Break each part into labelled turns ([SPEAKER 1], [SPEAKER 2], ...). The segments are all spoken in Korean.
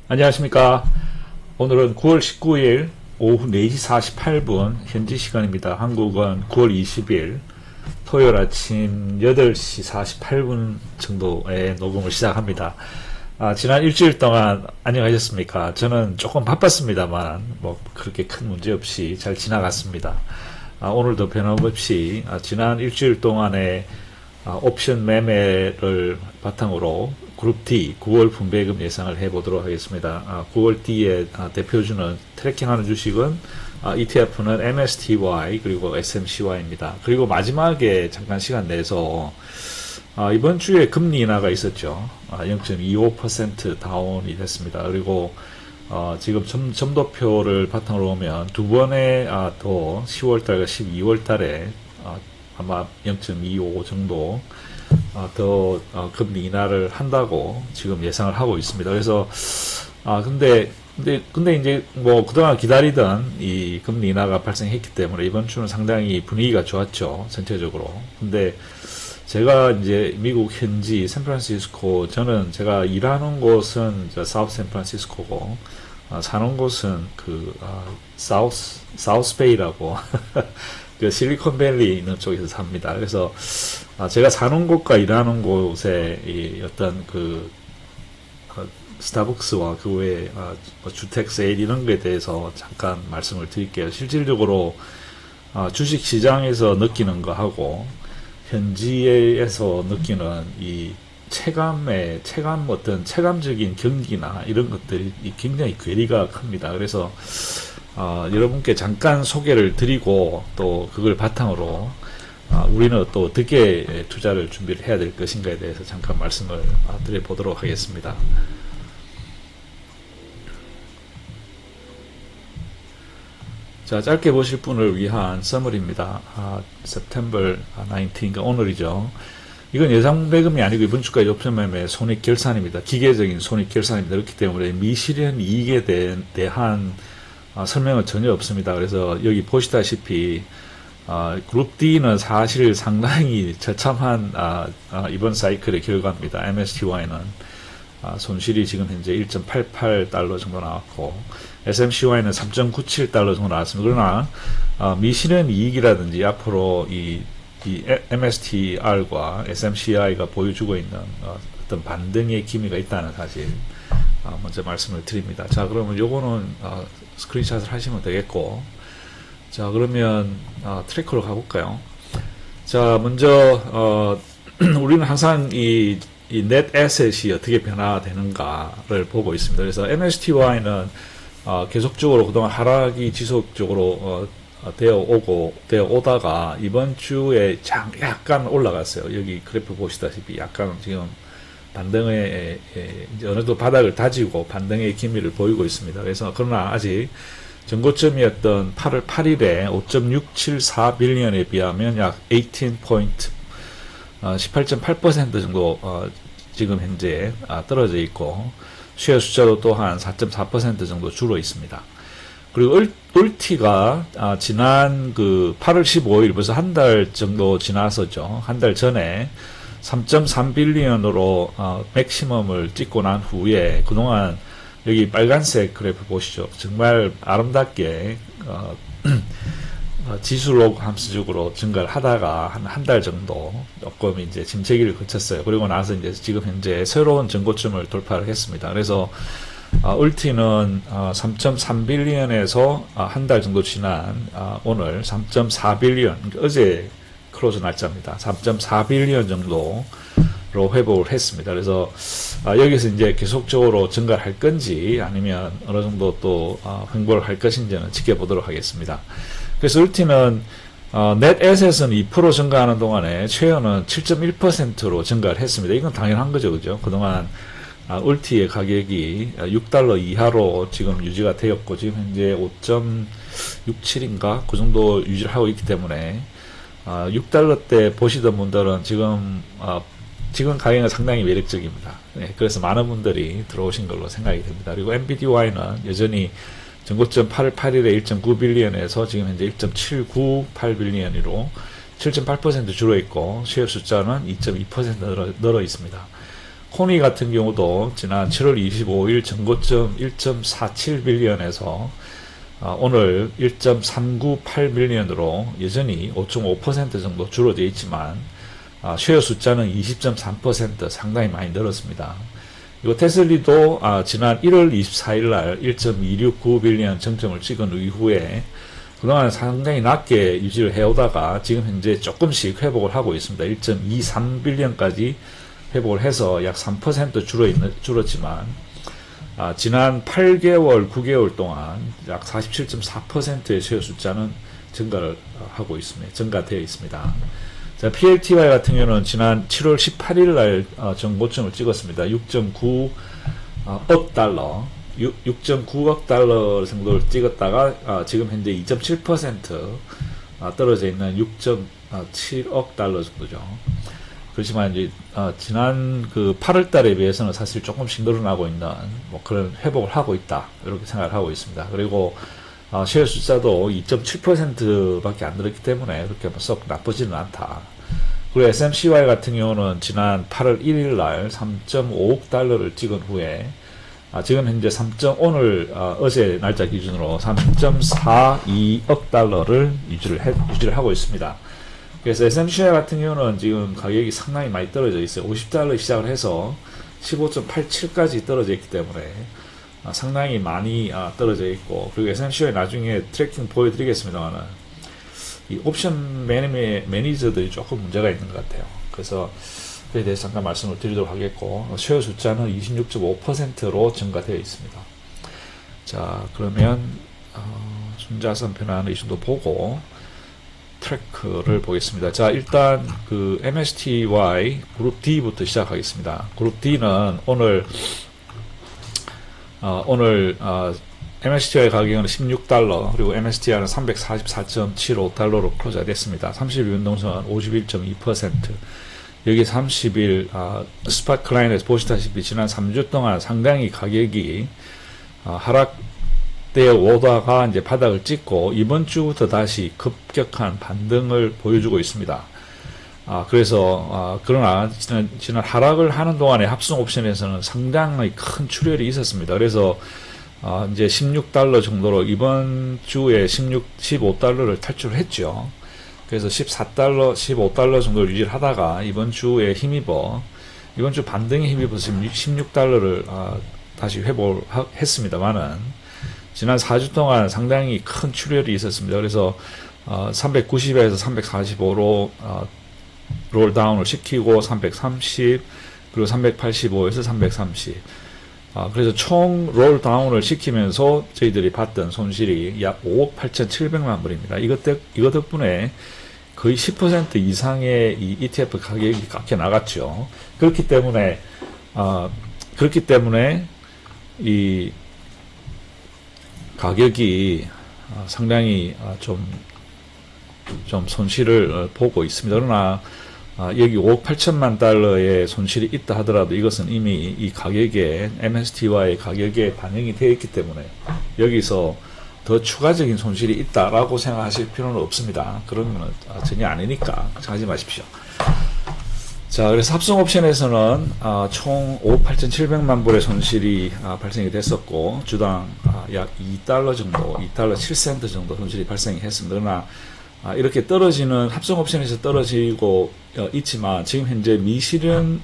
[SPEAKER 1] 안녕하십니까. 오늘은 9월 19일 오후 4시 48분 현지 시간입니다. 한국은 9월 20일 토요일 아침 8시 48분 정도에 녹음을 시작합니다. 지난 일주일 동안 안녕하셨습니까? 저는 조금 바빴습니다만 뭐 그렇게 큰 문제 없이 잘 지나갔습니다. 오늘도 변함없이 지난 일주일 동안의 옵션 매매를 바탕으로 그룹 D 9월 분배금 예상을 해보도록 하겠습니다. 9월 D의 대표주는 트래킹하는 주식은 ETF는 MSTY 그리고 SMCY입니다. 그리고 마지막에 잠깐 시간 내서 이번 주에 금리 인하가 있었죠. 0.25% 다운이 됐습니다. 그리고 지금 점도표를 바탕으로 보면 두 번에 더 10월달과 12월달에 아마 0.25 정도 더 금리 인하를 한다고 지금 예상을 하고 있습니다. 그래서 근데 이제 뭐 그동안 기다리던 이 금리 인하가 발생했기 때문에 이번 주는 상당히 분위기가 좋았죠, 전체적으로. 근데 제가 이제 미국 현지 샌프란시스코, 저는 제가 일하는 곳은 사우스 샌프란시스코고 사는 곳은 사우스베이라고 그 실리콘밸리 있는 쪽에서 삽니다. 그래서 제가 사는 곳과 일하는 곳에 이 어떤 스타벅스와 그 외에 주택 세일 이런 거에 대해서 잠깐 말씀을 드릴게요. 실질적으로 주식 시장에서 느끼는 거하고 현지에서 느끼는 이 어떤 체감적인 경기나 이런 것들이 굉장히 괴리가 큽니다. 그래서 여러분께 잠깐 소개를 드리고 또 그걸 바탕으로 우리는 또 어떻게 투자를 준비를 해야 될 것인가에 대해서 잠깐 말씀을 드려보도록 하겠습니다. 자, 짧게 보실 분을 위한 서머리입니다. September 19, 그러니까 오늘이죠. 이건 예상배금이 아니고 이번 주까지 옵션 매매 손익결산입니다. 기계적인 손익결산입니다. 그렇기 때문에 미실현 이익에 대한 설명은 전혀 없습니다. 그래서 여기 보시다시피 그룹 D는 사실 상당히 처참한 이번 사이클의 결과입니다. MSTY는 손실이 지금 현재 1.88달러 정도 나왔고 SMCY는 3.97달러 정도 나왔습니다. 그러나 미실현 이익이라든지 앞으로 이 MSTR과 SMCI가 보여주고 있는 어떤 반등의 기미가 있다는 사실 먼저 말씀을 드립니다. 자, 그러면 요거는 스크린샷을 하시면 되겠고, 자, 그러면 트래커로 가볼까요? 자, 먼저 우리는 항상 이 넷 애셋이 어떻게 변화되는가를 보고 있습니다. 그래서 MSTY는 계속적으로 그동안 하락이 지속적으로 되어 오다가 이번 주에 약간 올라갔어요. 여기 그래프 보시다시피 약간 지금 반등의 이제 어느 정도 바닥을 다지고 반등의 기미를 보이고 있습니다. 그래서 그러나 아직 전고점이었던 8월 8일에 5.674빌리언에 비하면 약 18% 정도 지금 현재 떨어져 있고 쉐어 숫자도 또한 4.4% 정도 줄어 있습니다. 그리고 울티가 지난 8월 15일 벌써 한 달 정도 지나서죠. 한 달 전에 3.3빌리언으로 맥시멈을 찍고 난 후에 그동안 여기 빨간색 그래프 보시죠. 정말 아름답게 지수로 함수적으로 증가를 하다가 한 달 정도 조금 이제 침체기를 거쳤어요. 그리고 나서 이제 지금 현재 새로운 전고점을 돌파를 했습니다. 그래서 울티는 3.3빌리언에서 한 달 정도 지난 오늘 3.4빌리언, 그러니까 어제 클로즈 날짜입니다. 3.4빌리언 정도로 회복을 했습니다. 그래서 여기서 이제 계속적으로 증가를 할 건지 아니면 어느 정도 또 횡보를 할 것인지는 지켜보도록 하겠습니다. 그래서 울티는 넷 애셋은 2% 증가하는 동안에 쉐어는 7.1%로 증가를 했습니다. 이건 당연한 거죠, 그죠? 그동안 울티의 가격이 6달러 이하로 지금 유지가 되었고 지금 현재 5.67인가 그 정도 유지를 하고 있기 때문에 6달러대 보시던 분들은 지금 가격은 상당히 매력적입니다. 네, 그래서 많은 분들이 들어오신 걸로 생각이 됩니다. 그리고 MBDY는 여전히 전고점 8월 8일에 1.9빌리언에서 지금 현재 1.798빌리언으로 7.8% 줄어 있고 쉐어 숫자는 2.2% 늘어 있습니다. 호미 같은 경우도 지난 7월 25일 전고점 1.47빌리언에서 오늘 1.398빌리언으로 여전히 5.5% 정도 줄어져 있지만 쉐어 숫자는 20.3% 상당히 많이 늘었습니다. 이거 테슬리도 지난 1월 24일 날 1.269빌리언 정점을 찍은 이후에 그동안 상당히 낮게 유지를 해오다가 지금 현재 조금씩 회복을 하고 있습니다. 1.23빌리언까지 회복을 해서 약 3% 줄었지만 지난 8개월, 9개월 동안 약 47.4%의 쉐어 숫자는 증가를 하고 있습니다. 증가되어 있습니다. 자, PLTY 같은 경우는 지난 7월 18일 날 전고점을 찍었습니다. 6.9억 달러, 6.9억 달러 정도를 찍었다가 지금 현재 2.7% 떨어져 있는 6.7억 달러 정도죠. 그렇지만 이제 지난 그 8월 달에 비해서는 사실 조금씩 늘어나고 있는 뭐 그런 회복을 하고 있다, 이렇게 생각을 하고 있습니다. 그리고 쉐어 숫자도 2.7%밖에 안 늘었기 때문에 그렇게 썩 나쁘지는 않다. 그리고 SMCY 같은 경우는 지난 8월 1일 날 3.5억 달러를 찍은 후에 지금 현재 오늘 어제 날짜 기준으로 3.42억 달러를 유지를 하고 있습니다. 그래서 SMCI 같은 경우는 지금 가격이 상당히 많이 떨어져 있어요. 50달러 시작을 해서 15.87까지 떨어져 있기 때문에 상당히 많이 떨어져 있고, 그리고 SMCI 나중에 트래킹 보여드리겠습니다만은 이 옵션 매니저들이 조금 문제가 있는 것 같아요. 그래서 그에 대해서 잠깐 말씀을 드리도록 하겠고, 쉐어 숫자는 26.5%로 증가되어 있습니다. 자, 그러면 순자산 변화는 이 정도 보고 트래크를 보겠습니다. 자, 일단 그 MSTY 그룹 D부터 시작하겠습니다. 그룹 D는 오늘 MSTI 가격은 16달러, 그리고 MSTI는 344.75달러로 클로즈가 됐습니다. 30일 변동성은 51.2%. 여기 30일 스팟 클라이언에서 보시다시피 지난 3주 동안 상당히 가격이 하락되어 오다가 이제 바닥을 찍고 이번 주부터 다시 급격한 반등을 보여주고 있습니다. 그래서 그러나 지난 하락을 하는 동안에 합성 옵션에서는 상당히 큰 출혈이 있었습니다. 그래서 이제 16달러 정도로 이번 주에 15달러를 탈출했죠. 그래서 14달러, 15달러 정도를 유지를 하다가 이번 주에 힘입어, 이번 주 반등에 힘입어서 16달러를 다시 회복을 했습니다만은 지난 4주 동안 상당히 큰 출혈이 있었습니다. 그래서 390에서 345로 롤다운을 시키고 330, 그리고 385에서 330. 그래서 총 롤다운을 시키면서 저희들이 봤던 손실이 약 5억 8,700만 불입니다. 이것 덕분에 거의 10% 이상의 이 ETF 가격이 깎여 나갔죠. 그렇기 때문에 이 가격이 상당히 좀 손실을 보고 있습니다. 그러나 여기 5억 8천만 달러의 손실이 있다 하더라도 이것은 이미 이 가격에 MSTY 가격에 반영이 되어 있기 때문에 여기서 더 추가적인 손실이 있다라고 생각하실 필요는 없습니다. 그런 건 전혀 아니니까 생각하지 마십시오. 자, 그래서 합성 옵션에서는 총 5억 8,700만 불의 손실이 발생이 됐었고, 주당 약 2달러 정도, 2달러 7센트 정도 손실이 발생이 했습니다. 그러나 이렇게 떨어지는 합성 옵션에서 떨어지고 있지만 지금 현재 미실현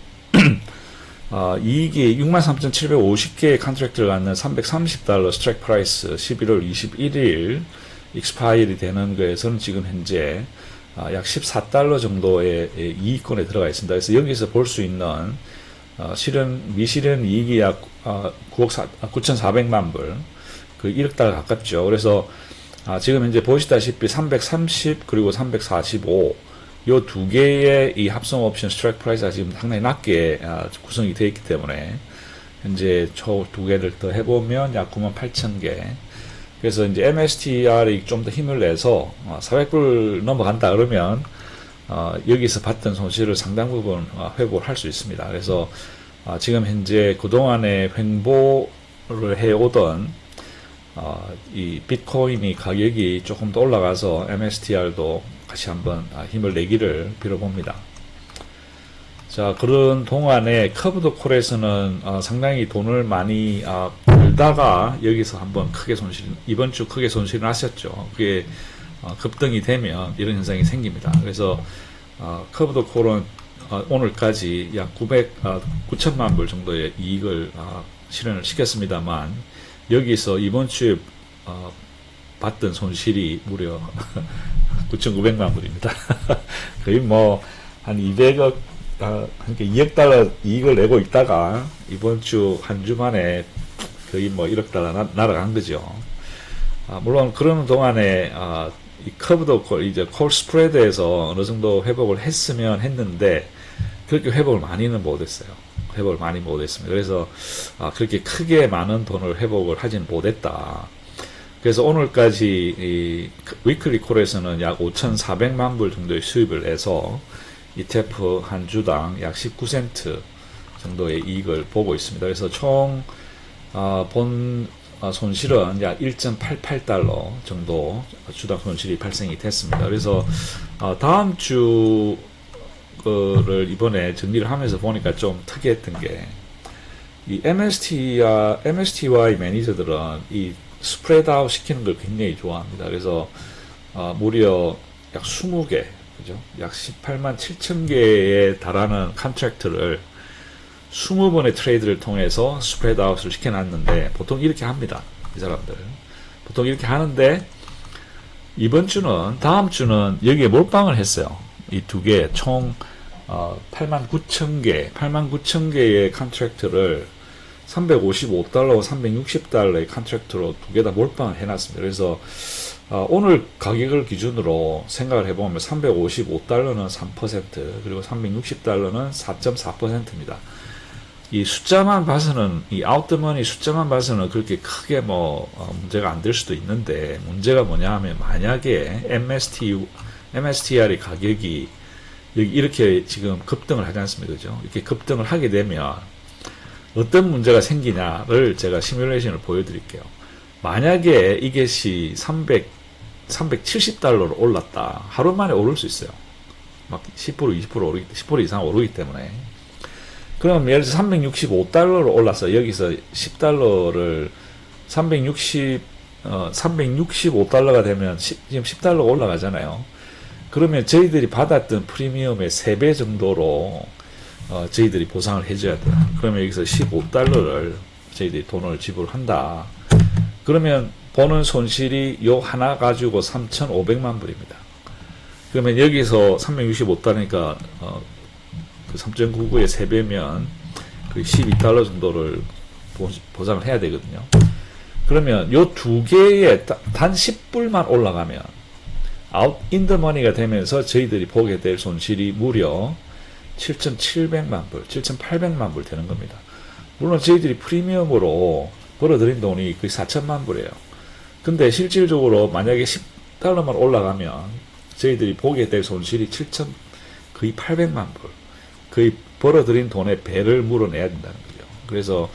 [SPEAKER 1] 이익이 63,750개의 컨트랙트를 갖는 330달러 스트라이크 프라이스 11월 21일 익스파일이 되는 거에서는 지금 현재 약 14달러 정도의 이익권에 들어가 있습니다. 그래서 여기서 볼 수 있는 미실현 이익이 약 9,400만 불, 그 1억 달러 가깝죠. 그래서 지금 현재 보시다시피 330 그리고 345 요 두 개의 이 합성 옵션 스트라이크 프라이스가 지금 상당히 낮게 구성이 되어 있기 때문에 현재 초 두 개를 더 해보면 약 98,000개. 그래서 이제 MSTR이 좀 더 힘을 내서 400불 넘어간다 그러면 여기서 봤던 손실을 상당 부분 회복을 할 수 있습니다. 그래서 지금 현재 그동안에 횡보를 해오던 이 비트코인이 가격이 조금 더 올라가서 MSTR도 같이 한번 힘을 내기를 빌어봅니다. 자, 그런 동안에 커브드 콜에서는 상당히 돈을 많이 벌다가 여기서 한번 크게 이번 주 크게 손실을 하셨죠. 그게 급등이 되면 이런 현상이 생깁니다. 그래서 커브드 콜은 오늘까지 약 9천만 불 정도의 이익을 실현을 시켰습니다만 여기서 이번 주에 봤던 손실이 무려 9,900만 불입니다. 거의 뭐 한 200억 그러니까 2억 달러 이익을 내고 있다가 이번 주 한 주 만에 거의 뭐 1억 달러 날아간 거죠. 물론 그러는 동안에 이 커브도 이제 콜 스프레드에서 어느 정도 회복을 했으면 했는데 그렇게 회복을 많이는 못했어요. 회복을 많이 못했습니다. 그래서 그렇게 크게 많은 돈을 회복을 하진 못했다. 그래서 오늘까지 이 위클리 콜에서는 약 5,400만 불 정도의 수입을 해서 ETF 한 주당 약 19센트 정도의 이익을 보고 있습니다. 그래서 총 본 손실은 약 1.88달러 정도 주당 손실이 발생이 됐습니다. 그래서 다음 주 거를 이번에 정리를 하면서 보니까 좀 특이했던 게 이 MSTY 매니저들은 이 스프레드 아웃 시키는 걸 굉장히 좋아합니다. 그래서 무려 약 20개, 그죠? 약 18만 7천 개에 달하는 컨트랙트를 20번의 트레이드를 통해서 스프레드 아웃을 시켜놨는데 보통 이렇게 합니다. 이 사람들. 보통 이렇게 하는데 이번 주는, 다음 주는 여기에 몰빵을 했어요. 이 두 개, 총 8만 9천 개의 컨트랙트를 355달러와 360달러의 컨트랙트로 두 개 다 몰빵을 해놨습니다. 그래서 오늘 가격을 기준으로 생각을 해보면 355달러는 3%, 그리고 360달러는 4.4%입니다. 이 숫자만 봐서는, 이 아웃더머니 숫자만 봐서는 그렇게 크게 문제가 안 될 수도 있는데, 문제가 뭐냐 하면, 만약에 MSTR의 가격이 여기 이렇게 지금 급등을 하지 않습니까? 그죠? 이렇게 급등을 하게 되면 어떤 문제가 생기냐를 제가 시뮬레이션을 보여드릴게요. 만약에 이것이 370달러로 올랐다. 하루 만에 오를 수 있어요. 막 10%, 20% 10% 이상 오르기 때문에. 그럼 예를 들어서 365달러로 올라서 여기서 10달러를 365달러가 되면 지금 10달러가 올라가잖아요. 그러면 저희들이 받았던 프리미엄의 3배 정도로 저희들이 보상을 해줘야 돼요. 그러면 여기서 15달러를 저희들이 돈을 지불한다. 그러면 보는 손실이 요 하나 가지고 3,500만 불입니다. 그러면 여기서 365달러니까 그 3.99의 3배면 그 12달러 정도를 보상을 해야 되거든요. 그러면 요 두 개의 단 10불만 올라가면 아웃 인 더 머니가 되면서 저희들이 보게 될 손실이 무려 7,700만 불, 7,800만 불 되는 겁니다. 물론 저희들이 프리미엄으로 벌어들인 돈이 거의 4천만 불이에요. 근데 실질적으로 만약에 10달러만 올라가면 저희들이 보게 될 손실이 거의 800만 불. 거의 벌어들인 돈의 배를 물어내야 된다는 거죠.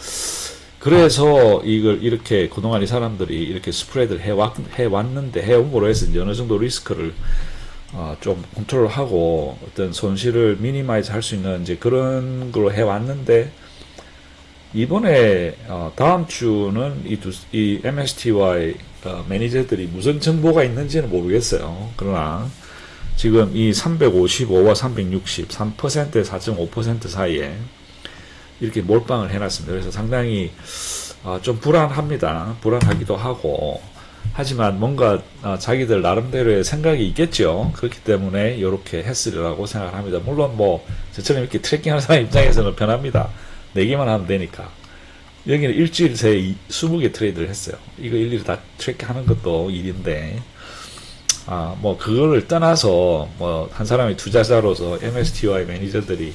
[SPEAKER 1] 그래서 이걸 이렇게 그동안 이 사람들이 이렇게 스프레드를 해왔는데, 해옴으로 해서 이제 어느 정도 리스크를 좀 컨트롤하고 어떤 손실을 미니마이즈 할 수 있는 이제 그런 걸로 해왔는데, 이번에 다음 주는 이 MSTY 매니저들이 무슨 정보가 있는지는 모르겠어요. 그러나 지금 이 355와 360, 3%, 4.5% 사이에 이렇게 몰빵을 해놨습니다. 그래서 상당히 좀 불안합니다. 불안하기도 하고, 하지만 뭔가 자기들 나름대로의 생각이 있겠죠. 그렇기 때문에 이렇게 했으리라고 생각을 합니다. 물론 저처럼 이렇게 트래킹하는 사람 입장에서는 편합니다. 내기만 하면 되니까. 여기는 일주일 새에 20개 트레이드를 했어요. 이거 일일이 다 트래킹하는 것도 일인데, 그거를 떠나서, 한 사람의 투자자로서 MSTY 매니저들이,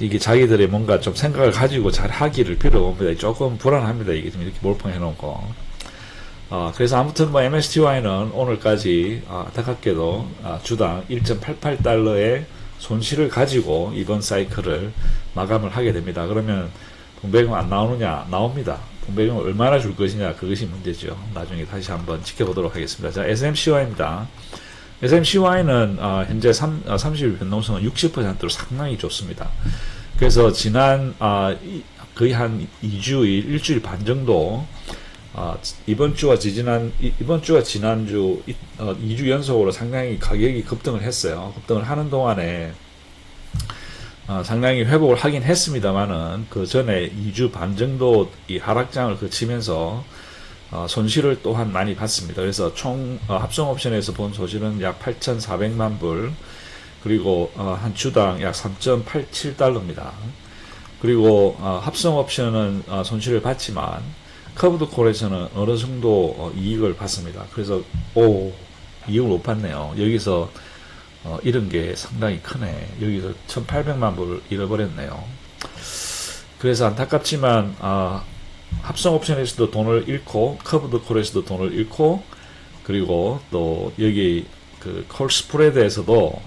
[SPEAKER 1] 이게 자기들의 뭔가 좀 생각을 가지고 잘 하기를 빌어봅니다. 조금 불안합니다. 이게 좀 이렇게 몰빵해 놓은 거. 그래서 아무튼 MSTY는 오늘까지, 안타깝게도, 주당 1.88달러의 손실을 가지고 이번 사이클을 마감을 하게 됩니다. 그러면 분배금 안 나오느냐? 나옵니다. 분배금을 얼마나 줄 것이냐? 그것이 문제죠. 나중에 다시 한번 지켜보도록 하겠습니다. 자, SMCY입니다. SMCY는 현재 30일 변동성은 60%로 상당히 좋습니다. 그래서 지난 거의 한 2주일, 일주일 반 정도 이번 주와 지난주 2주 연속으로 상당히 가격이 급등을 했어요. 급등을 하는 동안에 상당히 회복을 하긴 했습니다만은 그 전에 2주 반 정도 이 하락장을 거치면서 손실을 또한 많이 봤습니다. 그래서 총 합성 옵션에서 본 손실은 약 8,400만 불, 그리고 한 주당 약 3.87달러입니다. 그리고 합성 옵션은 손실을 봤지만 커브드 콜에서는 어느 정도 이익을 봤습니다. 그래서 이익을 못 봤네요. 여기서 잃은 게 상당히 크네. 여기서 1,800만 불 잃어버렸네요. 그래서 안타깝지만 합성 옵션에서도 돈을 잃고 커브드 콜에서도 돈을 잃고, 그리고 또 여기 그 콜 스프레드에서도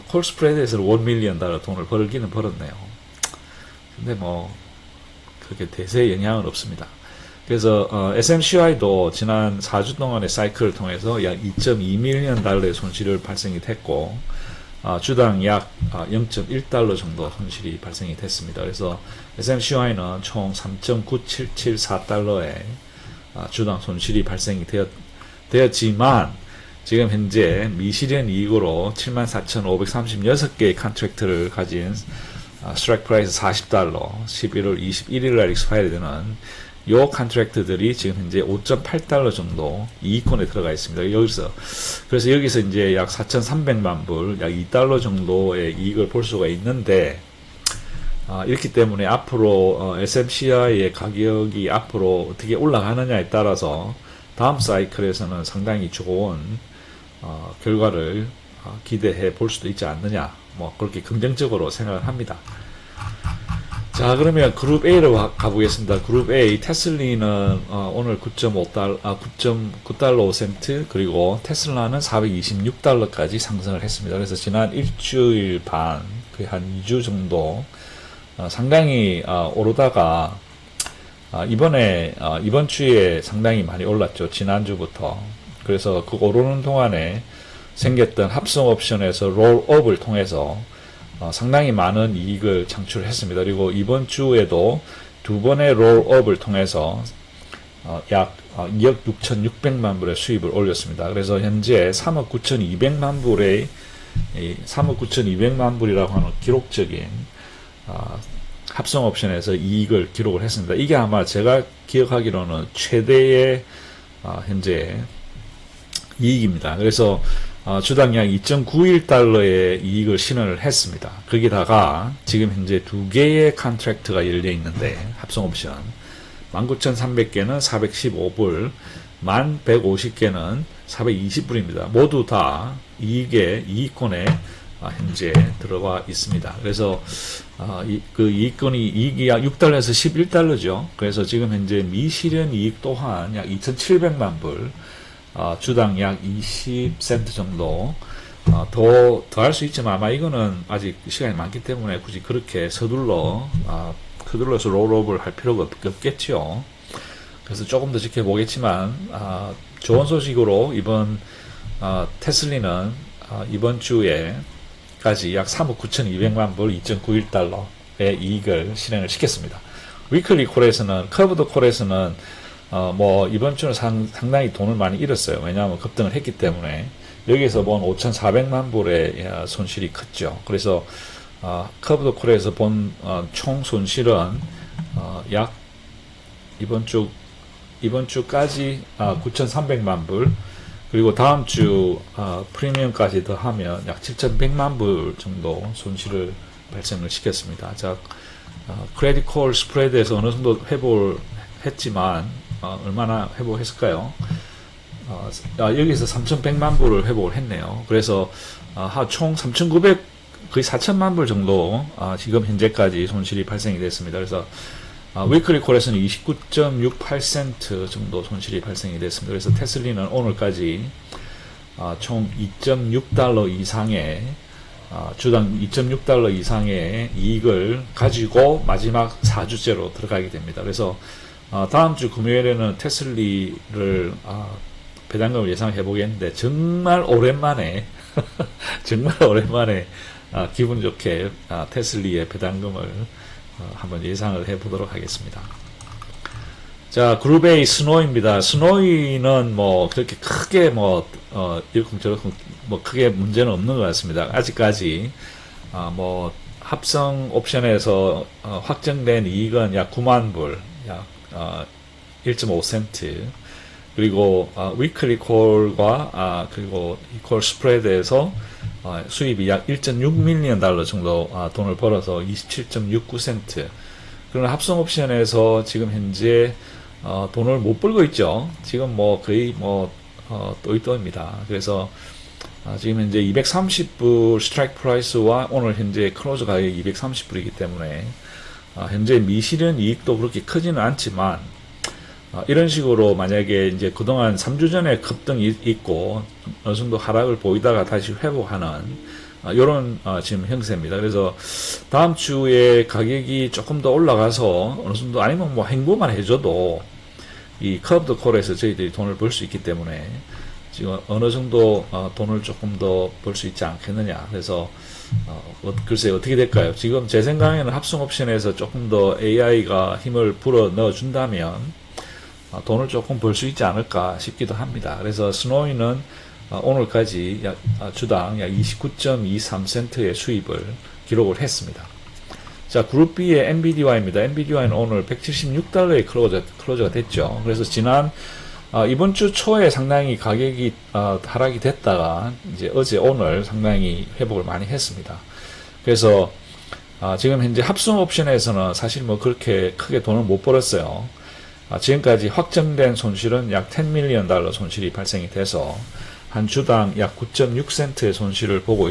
[SPEAKER 1] 콜 스프레드에서 $1 밀리언 돈을 벌기는 벌었네요. 근데 뭐 그렇게 대세에 영향은 없습니다. 그래서 SMCY도 지난 4주 동안의 사이클을 통해서 약 $2.2 밀리언 의 손실을 발생이 됐고, 주당 약 0.1달러 정도 손실이 발생이 됐습니다. 그래서 SMCY는 총 3.9774달러의 주당 손실이 발생이 되었지만, 지금 현재 미실현 이익으로 74,536개의 컨트랙트를 가진 스트라이크 프라이스 $40, 11월 21일 날 익스파이리 되는 요 컨트랙트들이 지금 현재 5.8달러 정도 이익권에 들어가 있습니다. 그래서 여기서 이제 약 4,300만 불, 약 2달러 정도의 이익을 볼 수가 있는데, 이렇기 때문에 앞으로 SMCI의 가격이 앞으로 어떻게 올라가느냐에 따라서 다음 사이클에서는 상당히 좋은 결과를 기대해 볼 수도 있지 않느냐, 뭐 그렇게 긍정적으로 생각을 합니다. 자, 그러면 그룹 A로 가보겠습니다. 그룹 A, 테슬리는 오늘 9.9달러 5센트, 그리고 테슬라는 426달러까지 상승을 했습니다. 그래서 지난 일주일 반, 거의 한 2주 정도 상당히 오르다가 이번 주에 상당히 많이 올랐죠. 지난주부터. 그래서 그 오르는 동안에 생겼던 합성 옵션에서 롤업을 통해서 상당히 많은 이익을 창출했습니다. 그리고 이번 주에도 두 번의 롤업을 통해서 약 2억 6,600만 불의 수입을 올렸습니다. 그래서 현재 3억 9,200만 불의 3억 9,200만 불이라고 하는 기록적인 합성 옵션에서 이익을 기록을 했습니다. 이게 아마 제가 기억하기로는 최대의 현재 이익입니다. 그래서 주당 약 2.91달러의 이익을 신원을 했습니다. 거기다가 지금 현재 두 개의 컨트랙트가 열려 있는데, 합성 옵션 19,300개는 415불, 1,150개는 420불입니다. 모두 다 이익권에 현재 들어가 있습니다. 그래서 그 이익이 약 6달러에서 11달러죠. 그래서 지금 현재 미실현 이익 또한 약 2,700만 불, 주당 약 20센트 정도 더 할 수 있지만, 아마 이거는 아직 시간이 많기 때문에 굳이 그렇게 서둘러서 롤업을 할 필요가 없겠죠. 그래서 조금 더 지켜보겠지만, 좋은 소식으로 이번 테슬리는 이번 주에까지 약 3억 9,200만 불, 2.91달러의 이익을 실행을 시켰습니다. 위클리 콜에서는, 커브드 콜에서는 이번 주는 상당히 돈을 많이 잃었어요. 왜냐하면 급등을 했기 때문에. 여기서 본 5,400만 불의 손실이 컸죠. 그래서, 커브드 콜에서 본, 총 손실은, 약, 이번 주까지, 9,300만 불, 그리고 다음 주, 프리미엄까지 더하면 약 7,100만 불 정도 손실을 발생을 시켰습니다. 자, 크레딧 콜 스프레드에서 어느 정도 회복을 했지만, 얼마나 회복했을까요? 여기서 3,100만 불을 회복을 했네요. 그래서 총 3,900, 거의 4,000만 불 정도 지금 현재까지 손실이 발생이 됐습니다. 그래서 위클리 콜에서는 29.68센트 정도 손실이 발생이 됐습니다. 그래서 테슬리는 오늘까지 총 2.6달러 이상의 주당 2.6달러 이상의 이익을 가지고 마지막 4주째로 들어가게 됩니다. 그래서 다음 주 금요일에는 테슬리를 배당금을 예상해 보겠는데 정말 오랜만에 정말 오랜만에 기분 좋게 테슬리의 배당금을 한번 예상을 해 보도록 하겠습니다. 자, 그룹 A 스노이입니다. 스노이는 뭐 그렇게 크게 뭐 이러쿵저러쿵 뭐 크게 문제는 없는 것 같습니다. 아직까지 뭐 합성 옵션에서 확정된 이익은 약 9만 불, 약 1.5센트. 그리고 위클리 콜과 그리고 이 콜 스프레드에서 수입이 약 1.6밀리언 달러 정도 돈을 벌어서 27.69센트. 그러나 합성 옵션에서 지금 현재 돈을 못 벌고 있죠. 지금 뭐 거의 뭐 또이또입니다. 그래서 지금 현재 230불 스트라이크 프라이스와 오늘 현재 클로즈 가격이 230불이기 때문에 현재 미실현 이익도 그렇게 크지는 않지만 이런 식으로 만약에 이제 그동안 3주 전에 급등이 있고 어느 정도 하락을 보이다가 다시 회복하는 이런 지금 형세입니다. 그래서 다음 주에 가격이 조금 더 올라가서 어느 정도 아니면 뭐 행보만 해줘도 이 커브드 콜에서 저희들이 돈을 벌 수 있기 때문에 지금 어느 정도 돈을 조금 더 벌 수 있지 않겠느냐. 그래서 글쎄 어떻게 될까요? 지금 제 생각에는 합성 옵션에서 조금 더 AI가 힘을 불어 넣어 준다면 돈을 조금 벌 수 있지 않을까 싶기도 합니다. 그래서 스노이는 오늘까지 주당 약 29.23센트의 수입을 기록을 했습니다. 자, 그룹 B의 NVIDIA입니다. NVIDIA는 오늘 176달러에 클로저가 됐죠. 그래서 지난 이번 주 초에 상당히 가격이 하락이 됐다가 이제 어제 오늘 상당히 회복을 많이 했습니다. 그래서 지금 현재 합성 옵션에서는 사실 뭐 그렇게 크게 돈을 못 벌었어요. 지금까지 확정된 손실은 약 10밀리언 달러 손실이 발생이 돼서 한 주당 약 9.6센트의 손실을 보고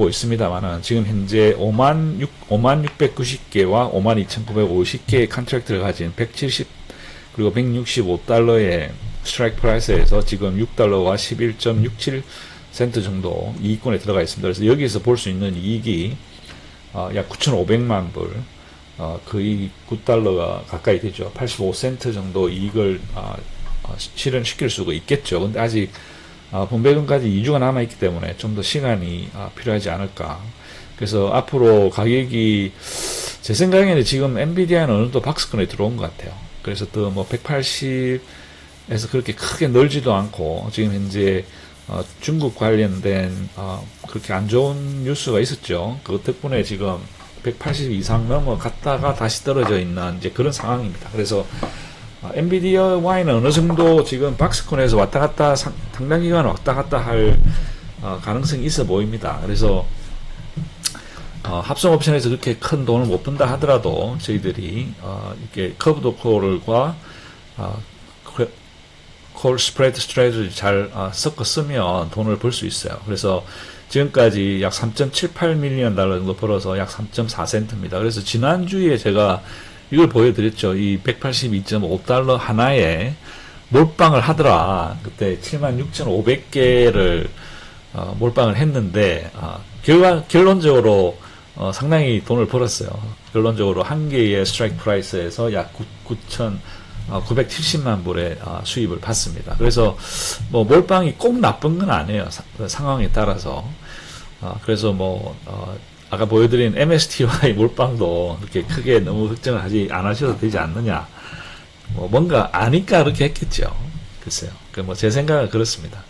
[SPEAKER 1] 있습니다만은 지금 현재 5690개와 52,950개의 컨트랙트를 가진 170 그리고 165달러의 스트라이크 프라이스에서 지금 6달러와 11.67센트 정도 이익권에 들어가 있습니다. 그래서 여기서 볼 수 있는 이익이 약 9,500만 불, 거의 9달러가 가까이 되죠. 85센트 정도 이익을 실현시킬 수가 있겠죠. 근데 아직 분배금까지 2주가 남아있기 때문에 좀 더 시간이 필요하지 않을까. 그래서 앞으로 가격이 제 생각에는 지금 엔비디아는 어느 정도 박스권에 들어온 것 같아요. 그래서 또 뭐 180에서 그렇게 크게 늘지도 않고 지금 현재 중국 관련된 그렇게 안 좋은 뉴스가 있었죠. 그 덕분에 지금 180 이상 넘어갔다가 다시 떨어져 있는 이제 그런 상황입니다. 그래서 엔비디아와는 어느 정도 지금 박스권에서 왔다 갔다 상당 기간 왔다 갔다 할 가능성이 있어 보입니다. 그래서 합성 옵션에서 그렇게 큰 돈을 못 번다 하더라도 저희들이 이렇게 커브드 콜과 콜 스프레드 스트레이트를 잘 섞어 쓰면 돈을 벌 수 있어요. 그래서 지금까지 약 3.78밀리언 달러 정도 벌어서 약 3.4센트입니다. 그래서 지난주에 제가 이걸 보여드렸죠. 이 182.5달러 하나에 몰빵을 하더라. 그때 76,500개를 몰빵을 했는데 결론적으로 상당히 돈을 벌었어요. 결론적으로 한 개의 스트라이크 프라이스에서 약 970만 불의 수입을 받습니다. 그래서 뭐 몰빵이 꼭 나쁜 건 아니에요. 상황에 따라서. 그래서 뭐 아까 보여드린 MSTY 몰빵도 그렇게 크게 너무 걱정을 안 하셔도 되지 않느냐. 뭐 뭔가 아니까 그렇게 했겠죠. 글쎄요. 뭐 제 생각은 그렇습니다.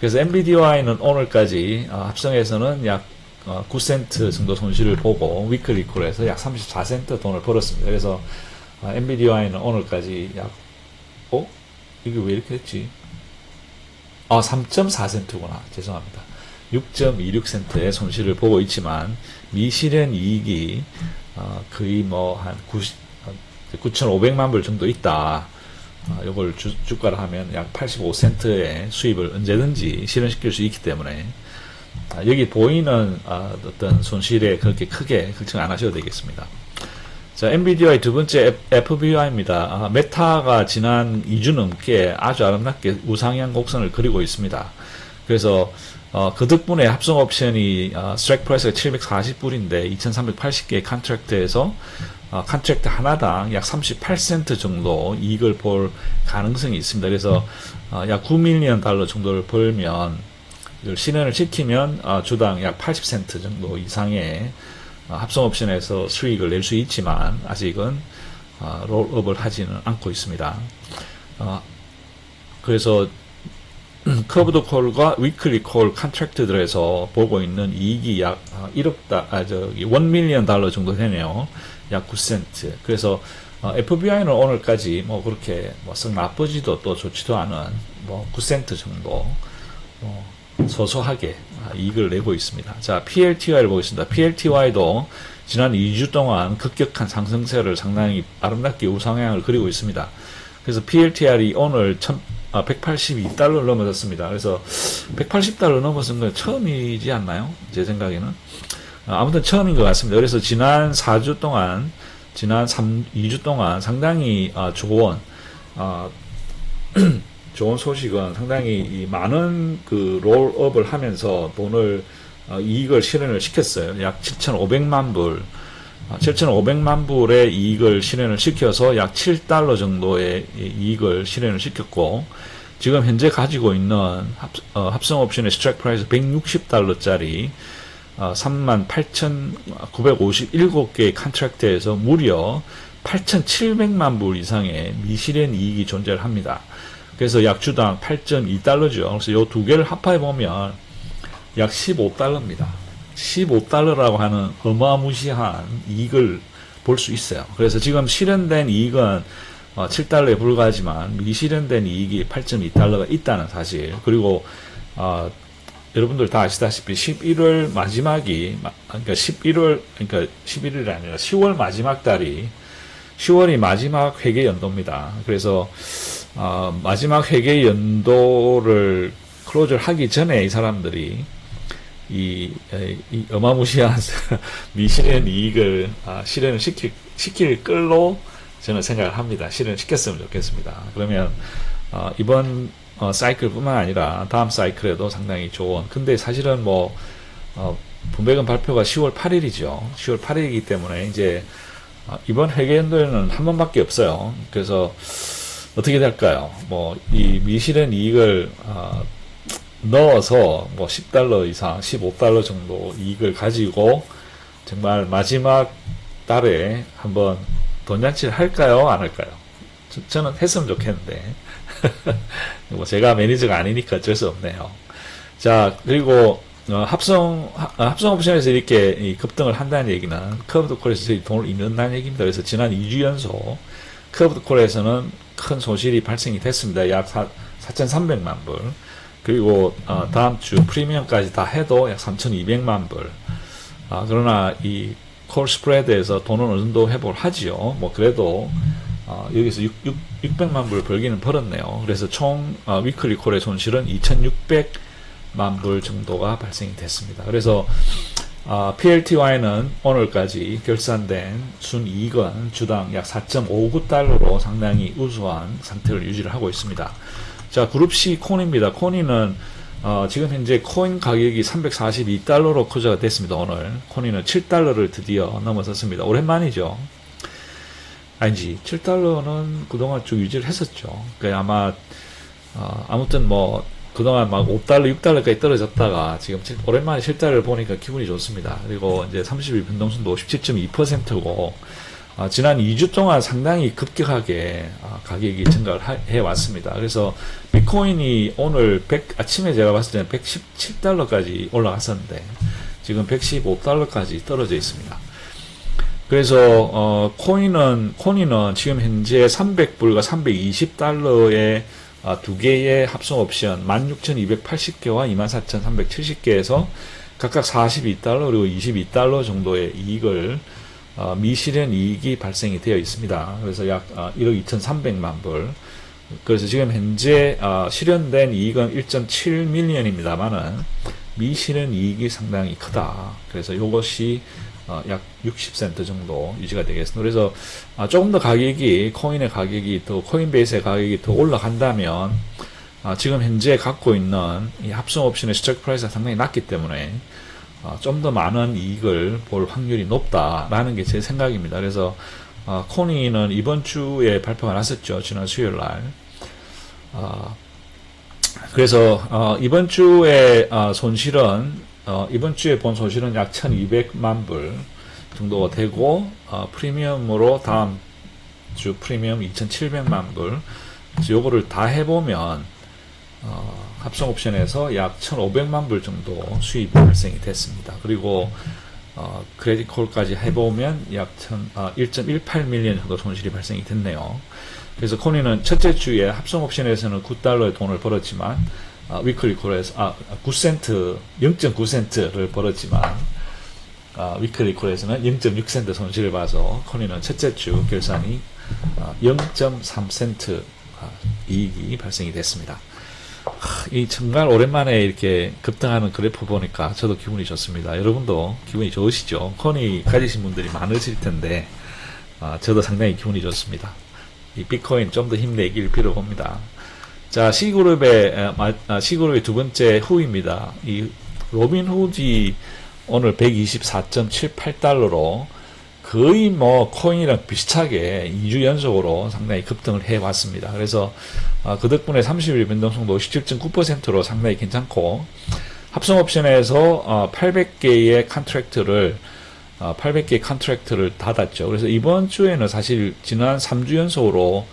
[SPEAKER 1] 그래서 NVIDIA는 오늘까지 합성해서는 약 9센트 정도 손실을 보고 위클리 콜에서 약 34센트 돈을 벌었습니다. 그래서 NVIDIA는 오늘까지 약 이게 왜 이렇게 됐지? 3.4센트구나. 죄송합니다. 6.26센트의 손실을 보고 있지만 미실현 이익이 거의 뭐 한 9,500만 불 정도 있다. 이걸 주가로 하면 약 85센트의 수입을 언제든지 실현시킬 수 있기 때문에 여기 보이는 어떤 손실에 그렇게 크게 걱정 안 하셔도 되겠습니다. 자, 엔비디아의 두 번째 FBI입니다. 메타가 지난 2주 넘게 아주 아름답게 우상향 곡선을 그리고 있습니다. 그래서 그 덕분에 합성 옵션이 스트라이크 프라이스가 740불인데 2380개의 컨트랙트에서 컨트랙트 하나당 약 38센트 정도 이익을 볼 가능성이 있습니다. 그래서 약 9밀리언 달러 정도를 벌면 이걸 실현을 시키면 주당 약 80센트 정도 이상의 합성 옵션에서 수익을 낼 수 있지만 아직은 롤업을 하지는 않고 있습니다. 그래서 커브드 콜과 위클리 콜 컨트랙트들에서 보고 있는 이익이 약 1밀리언 달러 정도 되네요. 약 9센트. 그래서 FBI는 오늘까지 뭐 그렇게 썩 나쁘지도 또 좋지도 않은 9센트 정도 소소하게 이익을 내고 있습니다. 자, PLTY를 보겠습니다. PLTY도 지난 2주 동안 급격한 상승세를 상당히 아름답게 우상향을 그리고 있습니다. 그래서 PLTR이 오늘 182달러를 넘어섰습니다. 그래서 180달러 넘어선 건 처음이지 않나요? 제 생각에는. 아무튼 처음인 것 같습니다. 그래서 지난 4주 동안, 2주 동안 상당히 좋은 소식은 상당히 많은 그 롤업을 하면서 돈을 이익을 실현을 시켰어요. 약 7,500만 불. 7,500만 불의 이익을 실현을 시켜서 약 7달러 정도의 이익을 실현을 시켰고, 지금 현재 가지고 있는 합성 옵션의 스트라이크 프라이스 160달러짜리 38,957개의 컨트랙트에서 무려 8,700만 불 이상의 미실현 이익이 존재를 합니다. 그래서 약 주당 8.2달러죠. 그래서 이 두 개를 합해 보면 약 15달러입니다. 15달러라고 하는 어마무시한 이익을 볼 수 있어요. 그래서 지금 실현된 이익은 7달러에 불과하지만 미실현된 이익이 8.2달러가 있다는 사실. 그리고 여러분들 다 아시다시피 11월 마지막이 그러니까 11일이 아니라 10월 마지막 달이 10월이 마지막 회계 연도입니다. 그래서 마지막 회계 연도를 클로즈를 하기 전에 이 사람들이 이 어마무시한 미실현 이익을 실현을 시킬 걸로 저는 생각을 합니다. 실현시켰으면 좋겠습니다. 그러면 이번 사이클뿐만 아니라 다음 사이클에도 상당히 좋은. 근데 사실은 분배금 발표가 10월 8일이죠. 10월 8일이기 때문에 이제 이번 회계연도에는 한 번밖에 없어요. 그래서 어떻게 될까요? 이 미실현 이익을 넣어서 10달러 이상, 15달러 정도 이익을 가지고 정말 마지막 달에 한번 돈잔치를 할까요? 안 할까요? 저는 했으면 좋겠는데. 제가 매니저가 아니니까 어쩔 수 없네요. 자, 그리고 합성 옵션에서 이렇게 급등을 한다는 얘기는 커브드 콜에서 돈을 잃는다는 얘기입니다. 그래서 지난 2주 연속 커브드 콜에서는 큰 손실이 발생이 됐습니다. 약 4,300만 불. 그리고 다음 주 프리미엄까지 다 해도 약 3,200만 불. 그러나 이 콜 스프레드에서 돈은 어느 정도 회복을 하지요. 그래도 여기서 600만 불 벌기는 벌었네요. 그래서 총 위클리 콜의 손실은 2,600만 불 정도가 발생이 됐습니다. 그래서 PLTY는 오늘까지 결산된 순이익은 주당 약 4.59달러로 상당히 우수한 상태를 유지를 하고 있습니다. 자, 그룹 C 코니입니다. 코니는 지금 현재 코인 가격이 342달러로 커져가 됐습니다. 오늘 코니는 7달러를 드디어 넘어섰습니다. 오랜만이죠. 아니지, 7달러는 그동안 쭉 유지를 했었죠. 아마 아무튼 그동안 5달러, 6달러까지 떨어졌다가 지금 오랜만에 7달러를 보니까 기분이 좋습니다. 그리고 이제 30일 변동성도 57.2%고 지난 2주 동안 상당히 급격하게 가격이 증가를 해왔습니다. 그래서 비트코인이 오늘 아침에 제가 봤을 때는 117달러까지 올라갔었는데 지금 115달러까지 떨어져 있습니다. 그래서 코인은 지금 현재 300불과 320달러의 두 개의 합성 옵션 16,280개와 24,370개에서 각각 42달러 그리고 22달러 정도의 이익을 미실현 이익이 발생이 되어 있습니다. 그래서 약 1억 2,300만 불. 그래서 지금 현재 실현된 이익은 1.7밀리언입니다만은 미실현 이익이 상당히 크다. 그래서 이것이 약 60센트 정도 유지가 되겠습니다. 그래서 조금 더 코인의 가격이 코인베이스의 가격이 더 올라간다면 지금 현재 갖고 있는 이 합성 옵션의 스트라이크 프라이스가 상당히 낮기 때문에 좀 더 많은 이익을 볼 확률이 높다라는 게 제 생각입니다. 그래서 코니는 이번 주에 발표가 났었죠. 지난 수요일 날. 그래서 이번 주에 손실은 이번 주에 본 손실은 약 1200만 불 정도가 되고 프리미엄으로 다음 주 프리미엄 2700만 불. 그래서 요거를 다 해보면 합성 옵션에서 약 1500만 불 정도 수입이 발생이 됐습니다. 그리고 크레딧 콜까지 해보면 약 1.18밀리언 정도 손실이 발생이 됐네요. 그래서 코니는 첫째 주에 합성 옵션에서는 9달러의 돈을 벌었지만 위클리 콜에서 9센트 0.9센트를 벌었지만 위클리 콜에서는 0.6센트 손실을 봐서 코니는 첫째 주 결산이 0.3센트 이익이 발생이 됐습니다. 이 정말 오랜만에 이렇게 급등하는 그래프 보니까 저도 기분이 좋습니다. 여러분도 기분이 좋으시죠? 코니 가지신 분들이 많으실 텐데 저도 상당히 기분이 좋습니다. 이 비트코인 좀 더 힘내길 빌어봅니다. 자, C그룹의 두 번째 후입니다. 이 로빈후디 오늘 124.78달러로 거의 뭐 코인이랑 비슷하게 2주 연속으로 상당히 급등을 해왔습니다. 그래서 그 덕분에 30일 변동성도 17.9%로 상당히 괜찮고 합성 옵션에서 800개의 컨트랙트를 닫았죠. 그래서 이번 주에는 사실 지난 3주 연속으로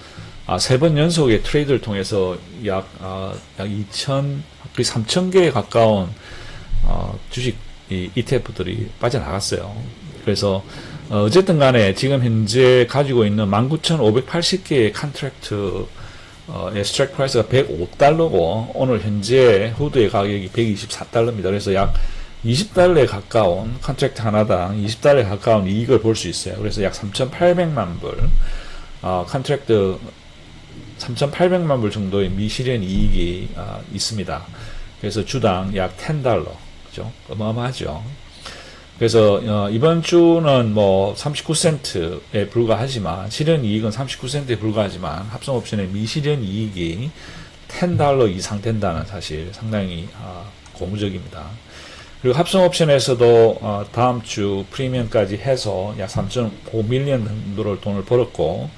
[SPEAKER 1] 3번 연속의 트레이드를 통해서 약 3,000개에 가까운 주식 ETF들이 빠져나갔어요. 그래서 어쨌든 간에 지금 현재 가지고 있는 19,580개의 컨트랙트의 스트라이크 프라이스가 105달러고 오늘 현재 후드의 가격이 124달러입니다. 그래서 약 20달러에 가까운 컨트랙트 하나당 20달러에 가까운 이익을 볼 수 있어요. 그래서 약 3,800만 불 컨트랙트 3,800만 불 정도의 미실현 이익이 있습니다. 그래서 주당 약 10달러 그죠? 어마어마하죠. 그래서 이번 주는 뭐 39센트에 불과하지만 실현 이익은 39센트에 불과하지만 합성 옵션의 미실현 이익이 10달러 이상 된다는 사실 상당히 고무적입니다. 그리고 합성 옵션에서도 다음 주 프리미엄까지 해서 약 3.5밀리언 정도를 돈을 벌었고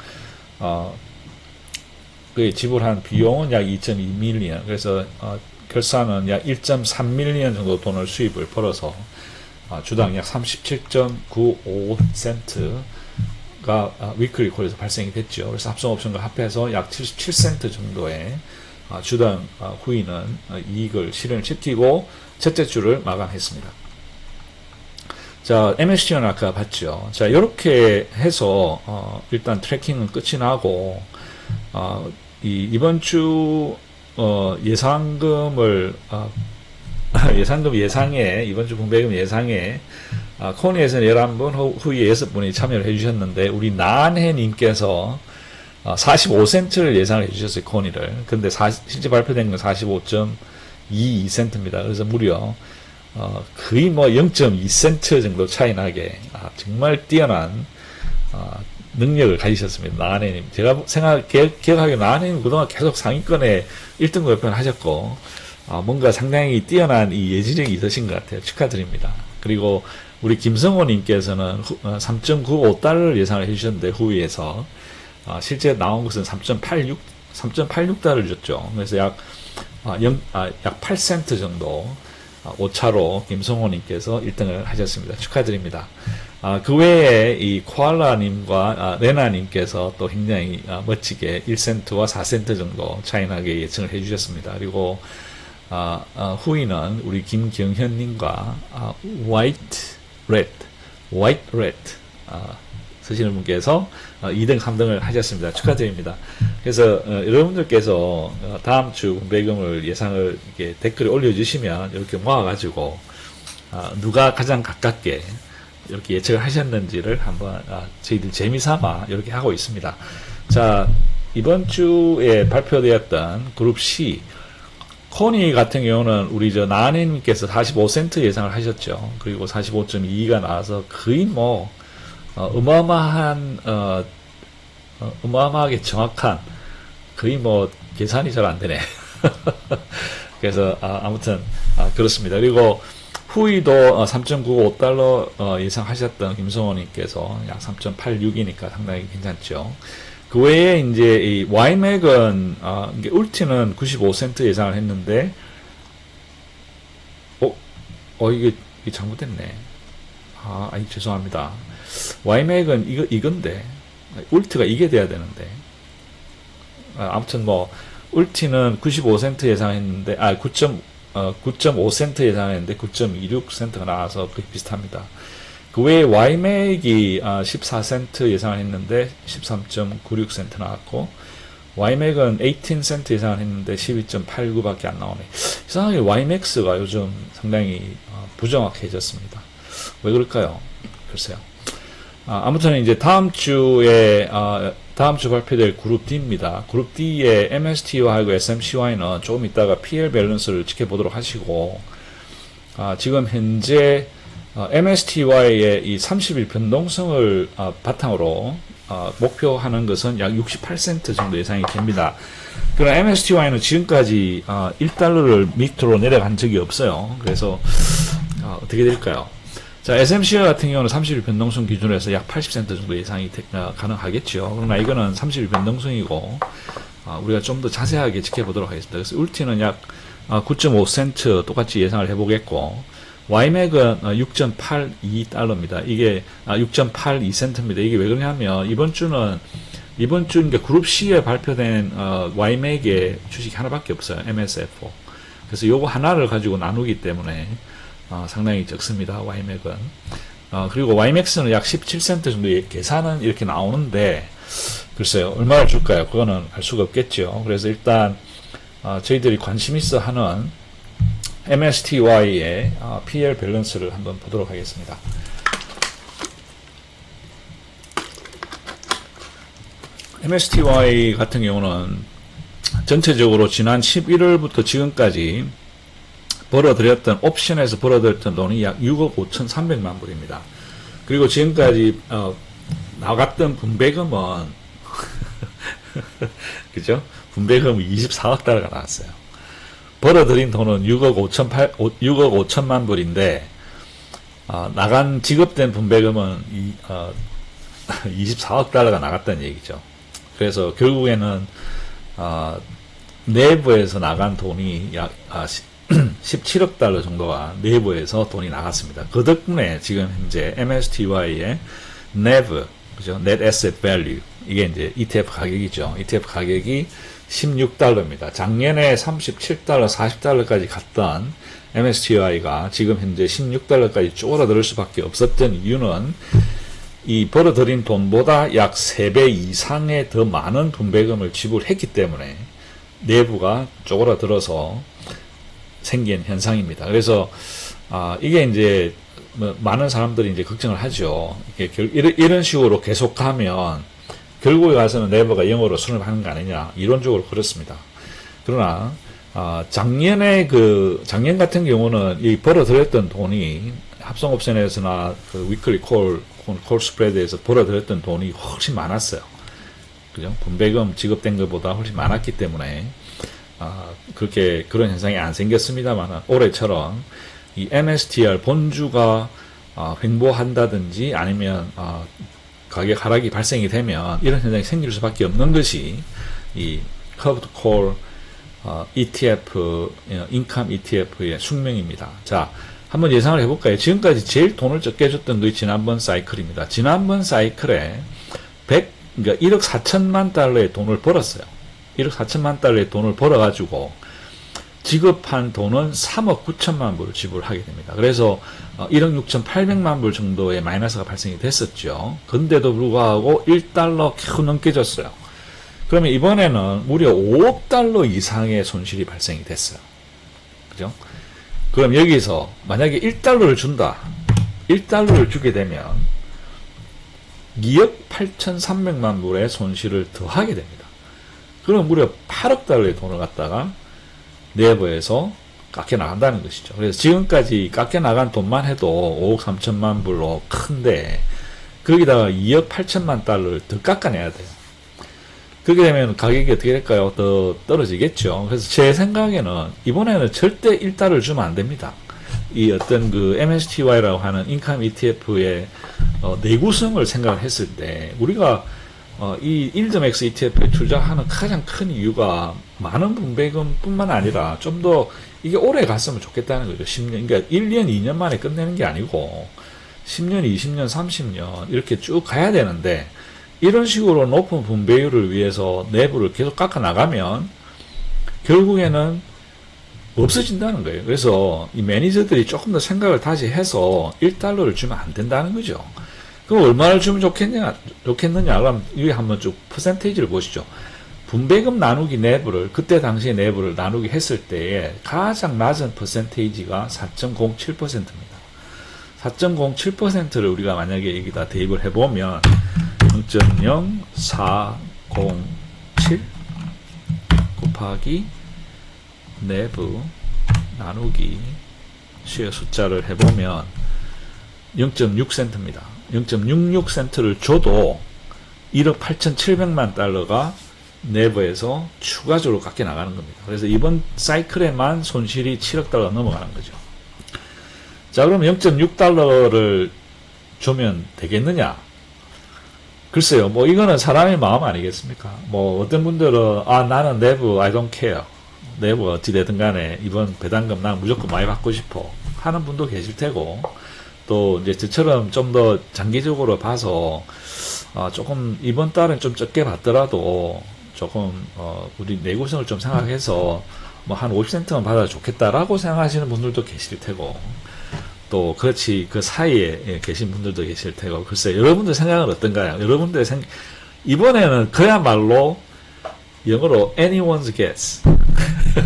[SPEAKER 1] 그 지불한 비용은 약 2.2밀리언 그래서 결산은 약 1.3밀리언 정도 돈을 수입을 벌어서 주당 약 37.95센트가 위클리 콜에서 발생이 됐죠. 그래서 합성 옵션과 합해서 약 77센트 정도의 주당 후이는 이익을 실현을 시키고 첫째 주를 마감했습니다. 자, MSCI는 아까 봤죠. 자, 이렇게 해서 일단 트래킹은 끝이 나고 이번 주 예상금을 예상금 예상에 이번 주 분배금 예상에 코니에서는 11분 후에 6분이 참여를 해주셨는데 우리 나한해님께서 45센트를 예상을 해주셨어요. 코니를. 근데 실제 발표된 건 45.22센트입니다. 그래서 무려 거의 뭐 0.2센트 정도 차이 나게 정말 뛰어난 능력을 가지셨습니다. 나한해님. 제가 기억하기에 나한해님 그동안 계속 상위권에 1등급 발표를 하셨고 뭔가 상당히 뛰어난 이 예지력이 있으신 것 같아요. 축하드립니다. 그리고 우리 김성호님께서는 3.95달러를 예상을 해주셨는데 후위에서 실제 나온 것은 3.86달러를 줬죠. 그래서 약 8센트 정도 오차로 김성호님께서 1등을 하셨습니다. 축하드립니다. 그 외에 이 코알라님과 레나님께서 또 굉장히 멋지게 1센트와 4센트 정도 차이나게 예측을 해주셨습니다. 그리고 후위는 우리 김경현님과 white red 쓰시는 분께서 2등, 3등을 하셨습니다. 축하드립니다. 그래서 여러분들께서 다음 주 분배금을 예상을 이렇게 댓글에 올려주시면 이렇게 모아가지고 누가 가장 가깝게 이렇게 예측을 하셨는지를 한번 저희들 재미삼아 이렇게 하고 있습니다. 자, 이번 주에 발표되었던 그룹 C 코니 같은 경우는 우리 나은님께서 45센트 예상을 하셨죠. 그리고 45.22가 나와서 거의 뭐 어마어마하게 정확한 거의 뭐 계산이 잘 안 되네. 그래서 아무튼 그렇습니다. 그리고 후이도 3.95달러 예상하셨던 김성호님께서 약 3.86이니까 상당히 괜찮죠. 그 외에 이제 이 YMAC은 울티는 95센트 예상을 했는데 이게 잘못됐네. 죄송합니다. YMAC은 이건데 울트가 이게 돼야 되는데 아무튼 뭐 울티는 95센트 예상했는데 9.5센트 예상했는데 9.26센트가 나와서 거의 비슷합니다. 그 외에 YMAC이 14센트 예상했는데 13.96센트 나왔고 YMAC은 18센트 예상했는데 12.89밖에 안 나오네. 이상하게 YMAX가 요즘 상당히 부정확해졌습니다. 왜 그럴까요? 글쎄요. 아무튼 이제 다음 주 발표될 그룹 D입니다. 그룹 D의 MSTY하고 SMCY는 조금 있다가 PL 밸런스를 지켜보도록 하시고, 지금 현재 MSTY의 이 30일 변동성을 바탕으로 목표하는 것은 약 68센트 정도 예상이 됩니다. 그러나 MSTY는 지금까지 1달러를 밑으로 내려간 적이 없어요. 그래서 어떻게 될까요? 자, SMCY 같은 경우는 30일 변동성 기준으로 해서 약 80센트 정도 예상이 가능하겠죠. 그러나 이거는 30일 변동성이고 우리가 좀 더 자세하게 지켜보도록 하겠습니다. 그래서 울티는 약 9.5센트 똑같이 예상을 해보겠고, YMAC은 6.82달러입니다. 이게 6.82센트입니다. 이게 왜 그러냐면 이번 주 그룹 C에 발표된 YMAC의 주식이 하나밖에 없어요. MSF4. 그래서 요거 하나를 가지고 나누기 때문에 상당히 적습니다. YMAC은. 그리고 YMAX는 약 17센트 정도의 계산은 이렇게 나오는데 글쎄요. 얼마를 줄까요? 그거는 알 수가 없겠죠. 그래서 일단 저희들이 관심 있어 하는 MSTY의 PL 밸런스를 한번 보도록 하겠습니다. MSTY 같은 경우는 전체적으로 지난 11월부터 지금까지 옵션에서 벌어들였던 돈이 약 6억 5,300만 불입니다. 그리고 지금까지 나갔던 분배금은 그죠? 분배금이 24억 달러가 나왔어요. 벌어들인 돈은 6억 5천만 불인데 지급된 분배금은 24억 달러가 나갔다는 얘기죠. 그래서 결국에는 내부에서 나간 돈이 약 17억 달러 정도가 내부에서 돈이 나갔습니다. 그 덕분에 지금 현재 MSTY의 NAV, 그죠? Net Asset Value, 이게 이제 ETF 가격이죠. ETF 가격이 16달러입니다. 작년에 37달러, 40달러까지 갔던 MSTY가 지금 현재 16달러까지 쪼그라들 수밖에 없었던 이유는 이 벌어들인 돈보다 약 3배 이상의 더 많은 분배금을 지불했기 때문에 내부가 쪼그라들어서 생긴 현상입니다. 그래서 이게 이제 많은 사람들이 이제 걱정을 하죠. 이런 식으로 계속 가면 결국에 가서는 내부가 영어로 수렴하는 거 아니냐, 이론적으로 그렇습니다. 그러나 작년 같은 경우는 이 벌어들였던 돈이 합성옵션에서나 그 위클리 콜 스프레드에서 벌어들였던 돈이 훨씬 많았어요. 그죠? 분배금 지급된 것보다 훨씬 많았기 때문에 그런 현상이 안 생겼습니다만, 올해처럼 이 MSTR 본주가 횡보한다든지 아니면 가격 하락이 발생이 되면 이런 현상이 생길 수밖에 없는 것이 이 커브드 콜 ETF, 인컴 ETF의 숙명입니다. 자, 한번 예상을 해볼까요? 지금까지 제일 돈을 적게 줬던 것이 지난번 사이클입니다. 지난번 사이클에 그러니까 1억 4천만 달러의 돈을 벌었어요. 1억 4천만 달러의 돈을 벌어가지고 지급한 돈은 3억 9천만 불을 지불하게 됩니다. 그래서 1억 6천8백만 불 정도의 마이너스가 발생이 됐었죠. 근데도 불구하고 1달러 겨우 넘게 줬어요. 그러면 이번에는 무려 5억 달러 이상의 손실이 발생이 됐어요. 그죠? 그럼 여기서 만약에 1달러를 준다. 1달러를 주게 되면 2억 8천3백만 불의 손실을 더하게 됩니다. 그럼 무려 8억 달러의 돈을 갖다가 내부에서 깎여 나간다는 것이죠. 그래서 지금까지 깎여 나간 돈만 해도 5억 3천만 불로 큰데 거기다가 2억 8천만 달러를 더 깎아내야 돼요. 그렇게 되면 가격이 어떻게 될까요? 더 떨어지겠죠. 그래서 제 생각에는 이번에는 절대 1달러를 주면 안 됩니다. 이 어떤 그 MSTY라고 하는 인컴 ETF의 내구성을 생각을 했을 때 우리가 이 일점X ETF에 투자하는 가장 큰 이유가 많은 분배금 뿐만 아니라 좀 더 이게 오래 갔으면 좋겠다는 거죠. 10년, 그러니까 1년, 2년 만에 끝내는 게 아니고 10년, 20년, 30년 이렇게 쭉 가야 되는데 이런 식으로 높은 분배율을 위해서 내부를 계속 깎아 나가면 결국에는 없어진다는 거예요. 그래서 이 매니저들이 조금 더 생각을 다시 해서 1달러를 주면 안 된다는 거죠. 그럼 얼마를 주면 좋겠느냐? 그럼 여기 한번 쭉 퍼센테이지를 보시죠. 분배금 나누기 내부를, 그때 당시에 내부를 나누기 했을 때에 가장 낮은 퍼센테이지가 4.07%입니다. 4.07%를 우리가 만약에 여기다 대입을 해보면 0.0407 곱하기 내부 나누기 쉐어 숫자를 해보면 0.6센트입니다. 0.66센트를 줘도 1억 8,700만 달러가 내부에서 추가적으로 깎여 나가는 겁니다. 그래서 이번 사이클에만 손실이 7억 달러 넘어가는 거죠. 자, 그럼 0.6달러를 주면 되겠느냐? 글쎄요, 뭐 이거는 사람의 마음 아니겠습니까? 뭐 어떤 분들은 나는 내부 I don't care, 내부가 어찌되든 간에 이번 배당금 난 무조건 많이 받고 싶어 하는 분도 계실 테고, 또 이제 저처럼 좀 더 장기적으로 봐서 조금 이번 달은 좀 적게 받더라도 조금 우리 내구성을 좀 생각해서 뭐 한 50센트만 받아도 좋겠다라고 생각하시는 분들도 계실 테고, 또 그렇지 그 사이에 계신 분들도 계실 테고, 글쎄 여러분들 생각은 어떤가요? 여러분들 이번에는 그야말로 영어로 anyone's guess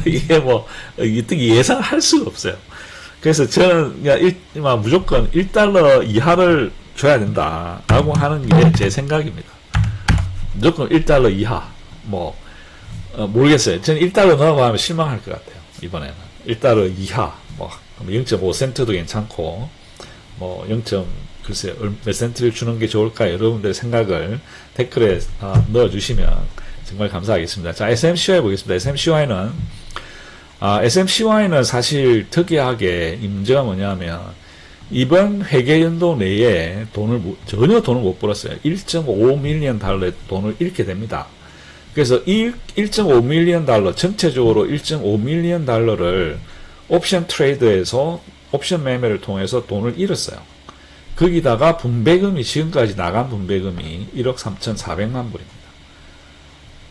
[SPEAKER 1] 이게 뭐 예상할 수가 없어요. 그래서 저는 그냥 무조건 1달러 이하를 줘야 된다라고 하는 게 제 생각입니다. 무조건 1달러 이하. 뭐 모르겠어요. 저는 1달러 넘어가면 실망할 것 같아요. 이번에는 1달러 이하, 뭐 0.5센트도 괜찮고, 뭐 0. 글쎄요, 몇 센트를 주는 게 좋을까? 여러분들의 생각을 댓글에 넣어주시면 정말 감사하겠습니다. 자, SMCY 보겠습니다. SMCY는 사실 특이하게 이 문제가 뭐냐면 이번 회계연도 내에 전혀 돈을 못 벌었어요. 1.5 밀리언 달러의 돈을 잃게 됩니다. 그래서 이 1.5 밀리언 달러, 전체적으로 1.5 밀리언 달러를 옵션 트레이드에서 옵션 매매를 통해서 돈을 잃었어요. 거기다가 분배금이, 지금까지 나간 분배금이 1억 3,400만 불입니다.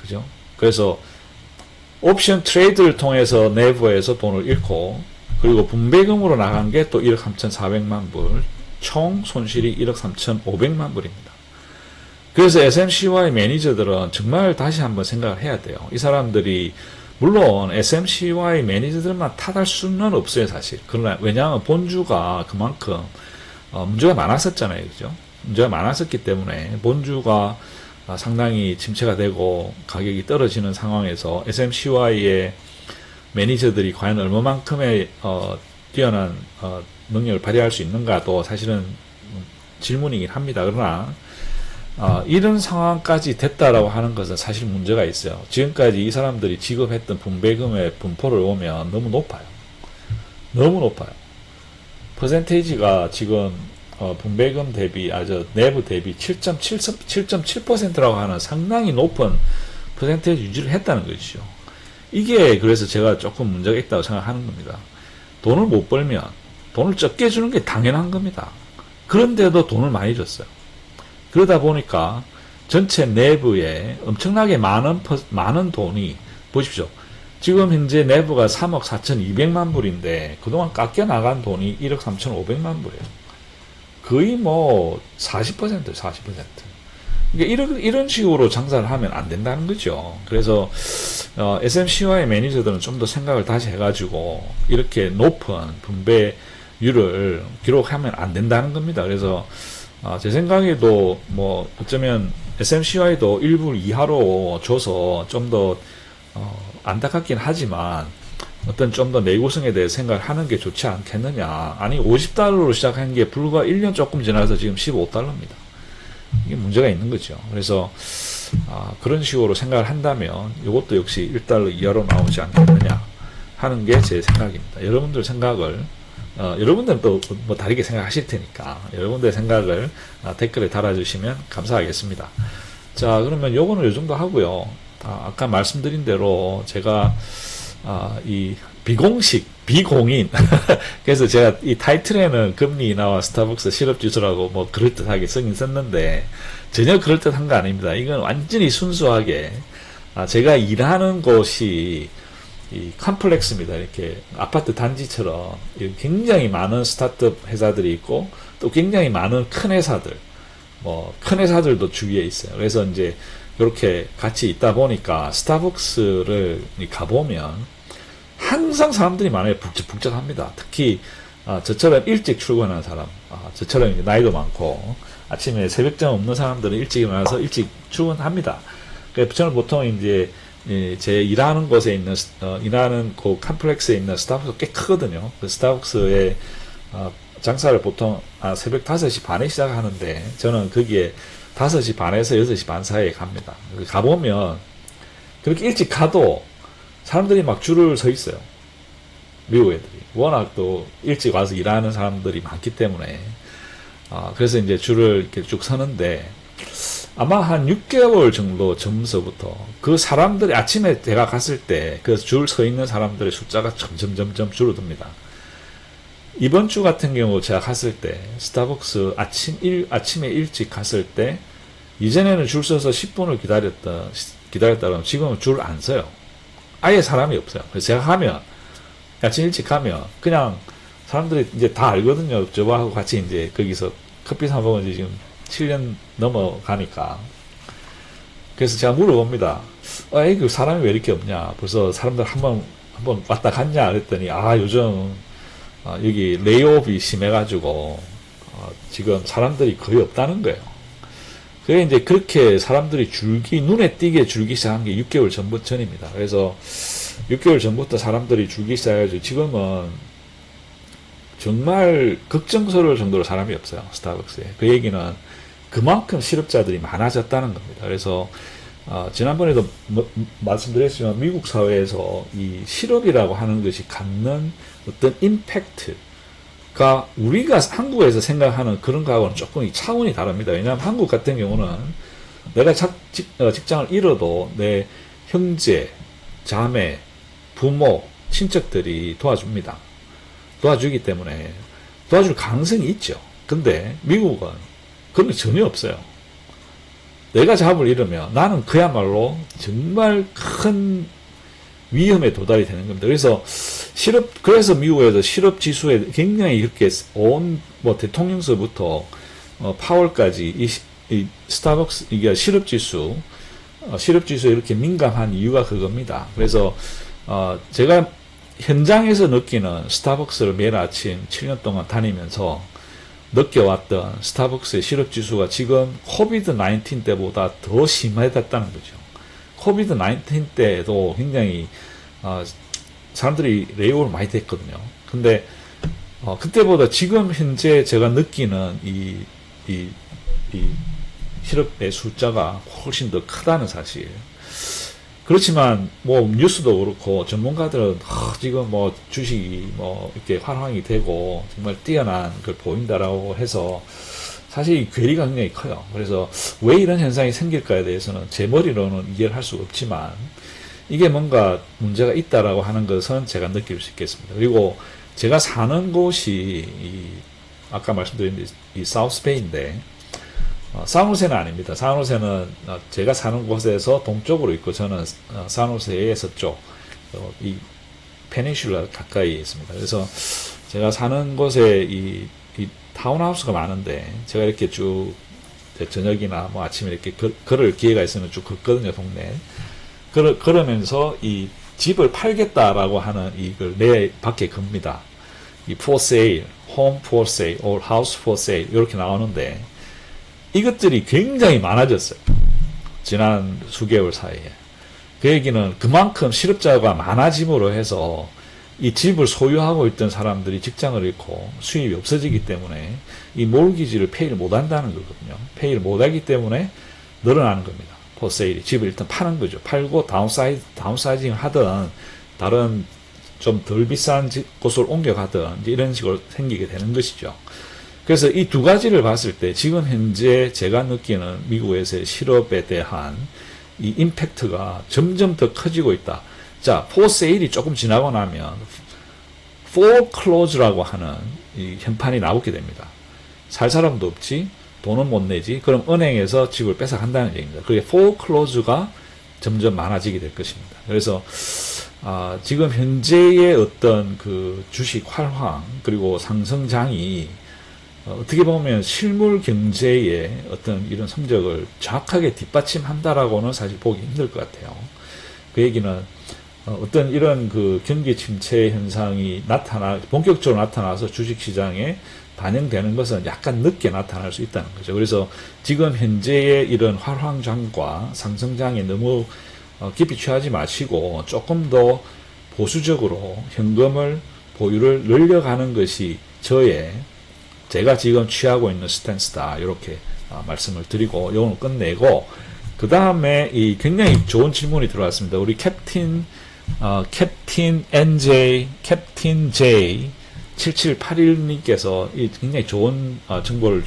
[SPEAKER 1] 그죠? 그래서 옵션 트레이드를 통해서 내부에서 돈을 잃고, 그리고 분배금으로 나간 게 또 1억 3,400만 불, 총 손실이 1억 3,500만 불입니다. 그래서 SMCY 매니저들은 정말 다시 한번 생각을 해야 돼요. 이 사람들이, 물론 SMCY 매니저들만 탓할 수는 없어요, 사실. 그러나 왜냐하면 본주가 그만큼 문제가 많았었잖아요, 그죠? 문제가 많았었기 때문에 본주가 상당히 침체가 되고 가격이 떨어지는 상황에서 SMCY의 매니저들이 과연 얼마만큼의 뛰어난 능력을 발휘할 수 있는가도 사실은 질문이긴 합니다. 그러나 이런 상황까지 됐다라고 하는 것은 사실 문제가 있어요. 지금까지 이 사람들이 지급했던 분배금의 분포를 보면 너무 높아요. 너무 높아요. 퍼센테이지가 지금 분배금 대비, 내부 대비 7.7%라고 하는 상당히 높은 퍼센테이지 유지를 했다는 것이죠. 이게 그래서 제가 조금 문제가 있다고 생각하는 겁니다. 돈을 못 벌면 돈을 적게 주는 게 당연한 겁니다. 그런데도 돈을 많이 줬어요. 그러다 보니까 전체 내부에 엄청나게 많은 돈이, 보십시오. 지금 현재 내부가 3억 4,200만 불인데 그동안 깎여 나간 돈이 1억 3,500만 불이에요. 거의 뭐 40%. 그러니까 이런 식으로 장사를 하면 안 된다는 거죠. 그래서 SMCY 매니저들은 좀 더 생각을 다시 해가지고 이렇게 높은 분배율을 기록하면 안 된다는 겁니다. 그래서 제 생각에도 뭐 어쩌면 SMCY도 1불 이하로 줘서 좀 더 안타깝긴 하지만 어떤 좀 더 내구성에 대해 생각을 하는 게 좋지 않겠느냐. 아니 50달러로 시작한 게 불과 1년 조금 지나서 지금 15달러입니다. 이게 문제가 있는 거죠. 그래서 그런 식으로 생각을 한다면 이것도 역시 1달러 이하로 나오지 않겠느냐 하는 게 제 생각입니다. 여러분들 생각을 여러분들은 또 뭐 다르게 생각하실 테니까 여러분들의 생각을 댓글에 달아주시면 감사하겠습니다. 자, 그러면 요거는 요 정도 하고요. 아까 말씀드린 대로 제가 이 비공인 그래서 제가 이 타이틀에는 금리 인하와 스타벅스 실업지수라고 뭐 그럴듯하게 쓰긴 썼는데 전혀 그럴듯한 거 아닙니다. 이건 완전히 순수하게 제가 일하는 곳이 이 컴플렉스입니다. 이렇게 아파트 단지처럼 굉장히 많은 스타트업 회사들이 있고 또 굉장히 많은 큰 회사들, 뭐 큰 회사들도 주위에 있어요. 그래서 이제 이렇게 같이 있다 보니까 스타벅스를 가보면 항상 사람들이 많아요. 북적북적합니다. 특히 저처럼 일찍 출근하는 사람, 저처럼 이제 나이도 많고 아침에 새벽잠 없는 사람들은 일찍 일어나서 일찍 출근합니다. 그래서 저는 보통 이제 제 일하는 곳에 있는 일하는 그 컴플렉스에 있는 스타벅스 꽤 크거든요. 그 스타벅스의 장사를 보통 새벽 5시 반에 시작하는데 저는 거기에 5시 반에서 6시 반 사이에 갑니다. 가보면 그렇게 일찍 가도 사람들이 막 줄을 서 있어요. 미국 애들이. 워낙 또 일찍 와서 일하는 사람들이 많기 때문에. 그래서 이제 줄을 이렇게 쭉 서는데, 아마 한 6개월 정도 전부터 그 사람들이 아침에 제가 갔을 때 그 줄 서 있는 사람들의 숫자가 점점 줄어듭니다. 이번 주 같은 경우 제가 갔을 때, 스타벅스 아침에 일찍 갔을 때, 이전에는 줄 서서 10분을 기다렸다면 지금은 줄 안 서요. 아예 사람이 없어요. 그래서 제가 가면, 아침 일찍 가면, 그냥 사람들이 이제 다 알거든요. 저하고 같이 이제 거기서 커피 사 먹은 지 지금 7년 넘어가니까. 그래서 제가 물어봅니다. 그 사람이 왜 이렇게 없냐. 벌써 사람들 한번 왔다 갔냐. 그랬더니, 요즘, 여기 레이오프이 심해가지고, 지금 사람들이 거의 없다는 거예요. 그게 이제 그렇게 사람들이 눈에 띄게 줄기 시작한 게 6개월 전입니다. 그래서 6개월 전부터 사람들이 줄기 시작해가지고 지금은 정말 걱정스러울 정도로 사람이 없어요. 스타벅스에. 그 얘기는 그만큼 실업자들이 많아졌다는 겁니다. 그래서 지난번에도 말씀드렸지만 미국 사회에서 이 실업이라고 하는 것이 갖는 어떤 임팩트 우리가 한국에서 생각하는 그런 거하고는 조금 차원이 다릅니다. 왜냐하면 한국 같은 경우는 내가 직장을 잃어도 내 형제, 자매, 부모, 친척들이 도와줍니다. 도와주기 때문에 도와줄 가능성이 있죠. 근데 미국은 그런 게 전혀 없어요. 내가 잡을 잃으면 나는 그야말로 정말 큰 위험에 도달이 되는 겁니다. 그래서 미국에서 실업 지수에 굉장히 이렇게 대통령서부터 파월까지 이 스타벅스 이게 실업 지수에 이렇게 민감한 이유가 그겁니다. 그래서 제가 현장에서 느끼는 스타벅스를 매일 아침 7년 동안 다니면서 느껴왔던 스타벅스의 실업 지수가 지금 코비드-19 때보다 더 심해졌다는 거죠. 코비드-19 때도 굉장히 사람들이 레이오프를 많이 됐거든요. 근데 그때보다 지금 현재 제가 느끼는 이 실업의 숫자가 훨씬 더 크다는 사실. 그렇지만 뭐 뉴스도 그렇고 전문가들은 지금 뭐 주식이 뭐 이렇게 환황이 되고 정말 뛰어난 걸 보인다라고 해서 사실 이 괴리가 굉장히 커요. 그래서 왜 이런 현상이 생길까에 대해서는 제 머리로는 이해를 할 수가 없지만 이게 뭔가 문제가 있다라고 하는 것은 제가 느낄 수 있겠습니다. 그리고 제가 사는 곳이 아까 말씀드린 이 사우스베이인데 산호세는 아닙니다. 산호세는 제가 사는 곳에서 동쪽으로 있고 저는 산호세의 서쪽 이 페닌슐라 가까이 있습니다. 그래서 제가 사는 곳에 이 타운하우스가 많은데 제가 이렇게 쭉 저녁이나 뭐 아침에 이렇게 걸을 기회가 있으면 쭉 걷거든요, 동네. 그러면서 이 집을 팔겠다라고 하는 이걸 내 밖에 겁니다. 이 for sale, home for sale, or house for sale 이렇게 나오는데 이것들이 굉장히 많아졌어요. 지난 수개월 사이에. 그 얘기는 그만큼 실업자가 많아짐으로 해서 이 집을 소유하고 있던 사람들이 직장을 잃고 수입이 없어지기 때문에 이 몰기지를 페이를 못한다는 거거든요. 페이를 못하기 때문에 늘어나는 겁니다. 포세일이 집을 일단 파는 거죠. 팔고 다운사이징을 하든 다른 좀 덜 비싼 곳으로 옮겨가든 이런 식으로 생기게 되는 것이죠. 그래서 이 두 가지를 봤을 때 지금 현재 제가 느끼는 미국에서의 실업에 대한 이 임팩트가 점점 더 커지고 있다. 자, for sale이 조금 지나고 나면 foreclose라고 하는 이 현판이 나오게 됩니다. 살 사람도 없지, 돈은 못 내지, 그럼 은행에서 집을 뺏어간다는 얘기입니다. 그게 foreclose가 점점 많아지게 될 것입니다. 그래서 지금 현재의 어떤 그 주식 활황 그리고 상승장이 어떻게 보면 실물 경제의 어떤 이런 성적을 정확하게 뒷받침한다라고는 사실 보기 힘들 것 같아요. 그 얘기는 어떤 이런 그 경기 침체 현상이 본격적으로 나타나서 주식시장에 반영되는 것은 약간 늦게 나타날 수 있다는 거죠. 그래서 지금 현재의 이런 활황장과 상승장에 너무 깊이 취하지 마시고 조금 더 보수적으로 현금을 보유를 늘려가는 것이 제가 지금 취하고 있는 스탠스다. 이렇게 말씀을 드리고 오늘 끝내고, 그 다음에 이 굉장히 좋은 질문이 들어왔습니다. 우리 캡틴 J 7781님께서 굉장히 좋은 정보를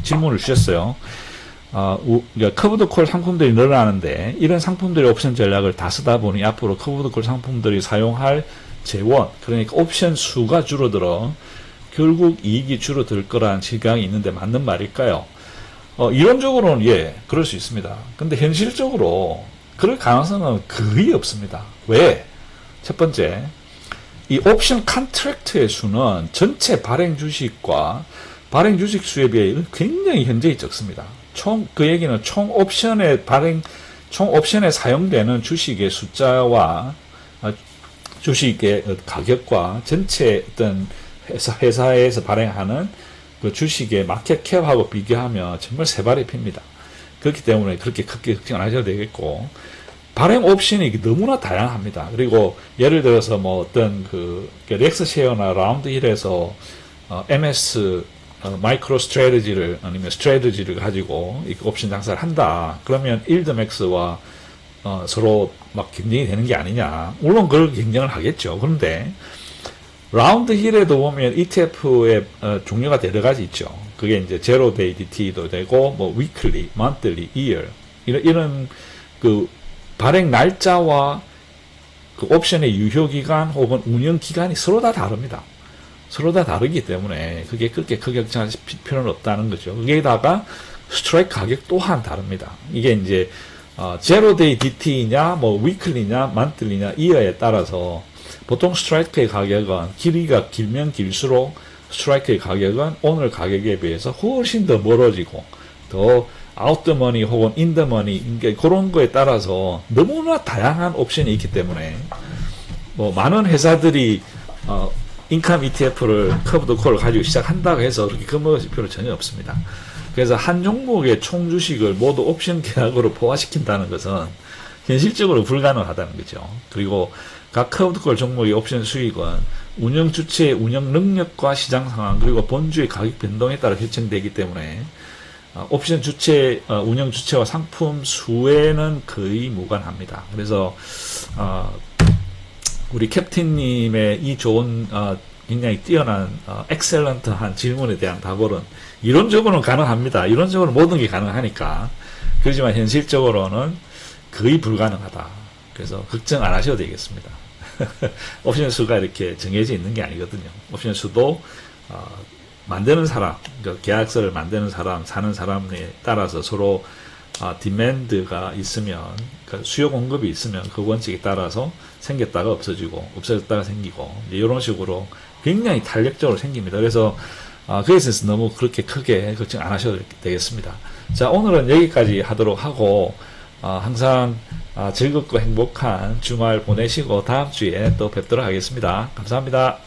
[SPEAKER 1] 질문을 주셨어요. 커브드콜 상품들이 늘어나는데 이런 상품들의 옵션 전략을 다 쓰다 보니 앞으로 커브드콜 상품들이 사용할 재원, 그러니까 옵션 수가 줄어들어 결국 이익이 줄어들 거라는 시각이 있는데 맞는 말일까요? 이론적으로는 예, 그럴 수 있습니다. 근데 현실적으로 그럴 가능성은 거의 없습니다. 왜? 첫 번째, 이 옵션 컨트랙트의 수는 전체 발행 주식과 발행 주식 수에 비해 굉장히 현저히 적습니다. 그 얘기는 총 옵션에 사용되는 주식의 숫자와 주식의 가격과 전체 어떤 회사에서 발행하는 그 주식의 마켓캡하고 비교하면 정말 세 발의 핍니다. 그렇기 때문에 그렇게 크게 걱정 안 하셔도 되겠고, 발행 옵션이 너무나 다양합니다. 그리고 예를 들어서 뭐 어떤 렉스셰어나 라운드힐에서 MS 마이크로 스트래티지를 아니면 스트래티지를 가지고 이 옵션 장사를 한다. 그러면 일드맥스와 서로 막 경쟁이 되는 게 아니냐. 물론 그걸 경쟁을 하겠죠. 그런데 라운드 힐에도 보면 ETF의 종류가 여러 가지 있죠. 그게 이제 제로 데이 DT도 되고 뭐 위클리, monthly, year 이런 그 발행 날짜와 그 옵션의 유효 기간 혹은 운영 기간이 서로 다 다릅니다. 서로 다 다르기 때문에 그게 그렇게 크게 걱정할 필요는 없다는 거죠. 거기에다가 스트라이크 가격 또한 다릅니다. 이게 이제 제로 데이 DT냐, 뭐 위클리냐, 만틀리냐, 이어에 따라서 보통 스트라이크의 가격은 길이가 길면 길수록 스트라이크의 가격은 오늘 가격에 비해서 훨씬 더 멀어지고 더 아웃 더 머니 혹은 인 더 머니 그런 거에 따라서 너무나 다양한 옵션이 있기 때문에 뭐 많은 회사들이 인컴 ETF를 커브드 콜을 가지고 시작한다고 해서 그렇게 겁먹을 필요 전혀 없습니다. 그래서 한 종목의 총 주식을 모두 옵션 계약으로 포함시킨다는 것은 현실적으로 불가능하다는 거죠. 그리고 각 커브드콜 종목의 옵션 수익은 운영 주체의 운영 능력과 시장 상황 그리고 본주의 가격 변동에 따라 결정되기 때문에 옵션 주체, 운영 주체와 상품 수에는 거의 무관합니다. 그래서 우리 캡틴님의 이 좋은 굉장히 뛰어난 엑셀런트한 질문에 대한 답은 이론적으로는 가능합니다. 이론적으로 모든 게 가능하니까. 그렇지만 현실적으로는 거의 불가능하다. 그래서 걱정 안 하셔도 되겠습니다. 옵션 수가 이렇게 정해져 있는 게 아니거든요. 옵션 수도 만드는 사람, 그러니까 계약서를 만드는 사람, 사는 사람에 따라서 서로 디맨드가 있으면, 그러니까 수요 공급이 있으면 그 원칙에 따라서 생겼다가 없어지고, 없어졌다가 생기고, 이런 식으로 굉장히 탄력적으로 생깁니다. 그래서 그에 있어서 너무 그렇게 크게 걱정 안 하셔도 되겠습니다. 자, 오늘은 여기까지 하도록 하고, 항상 즐겁고 행복한 주말 보내시고 다음 주에 또 뵙도록 하겠습니다. 감사합니다.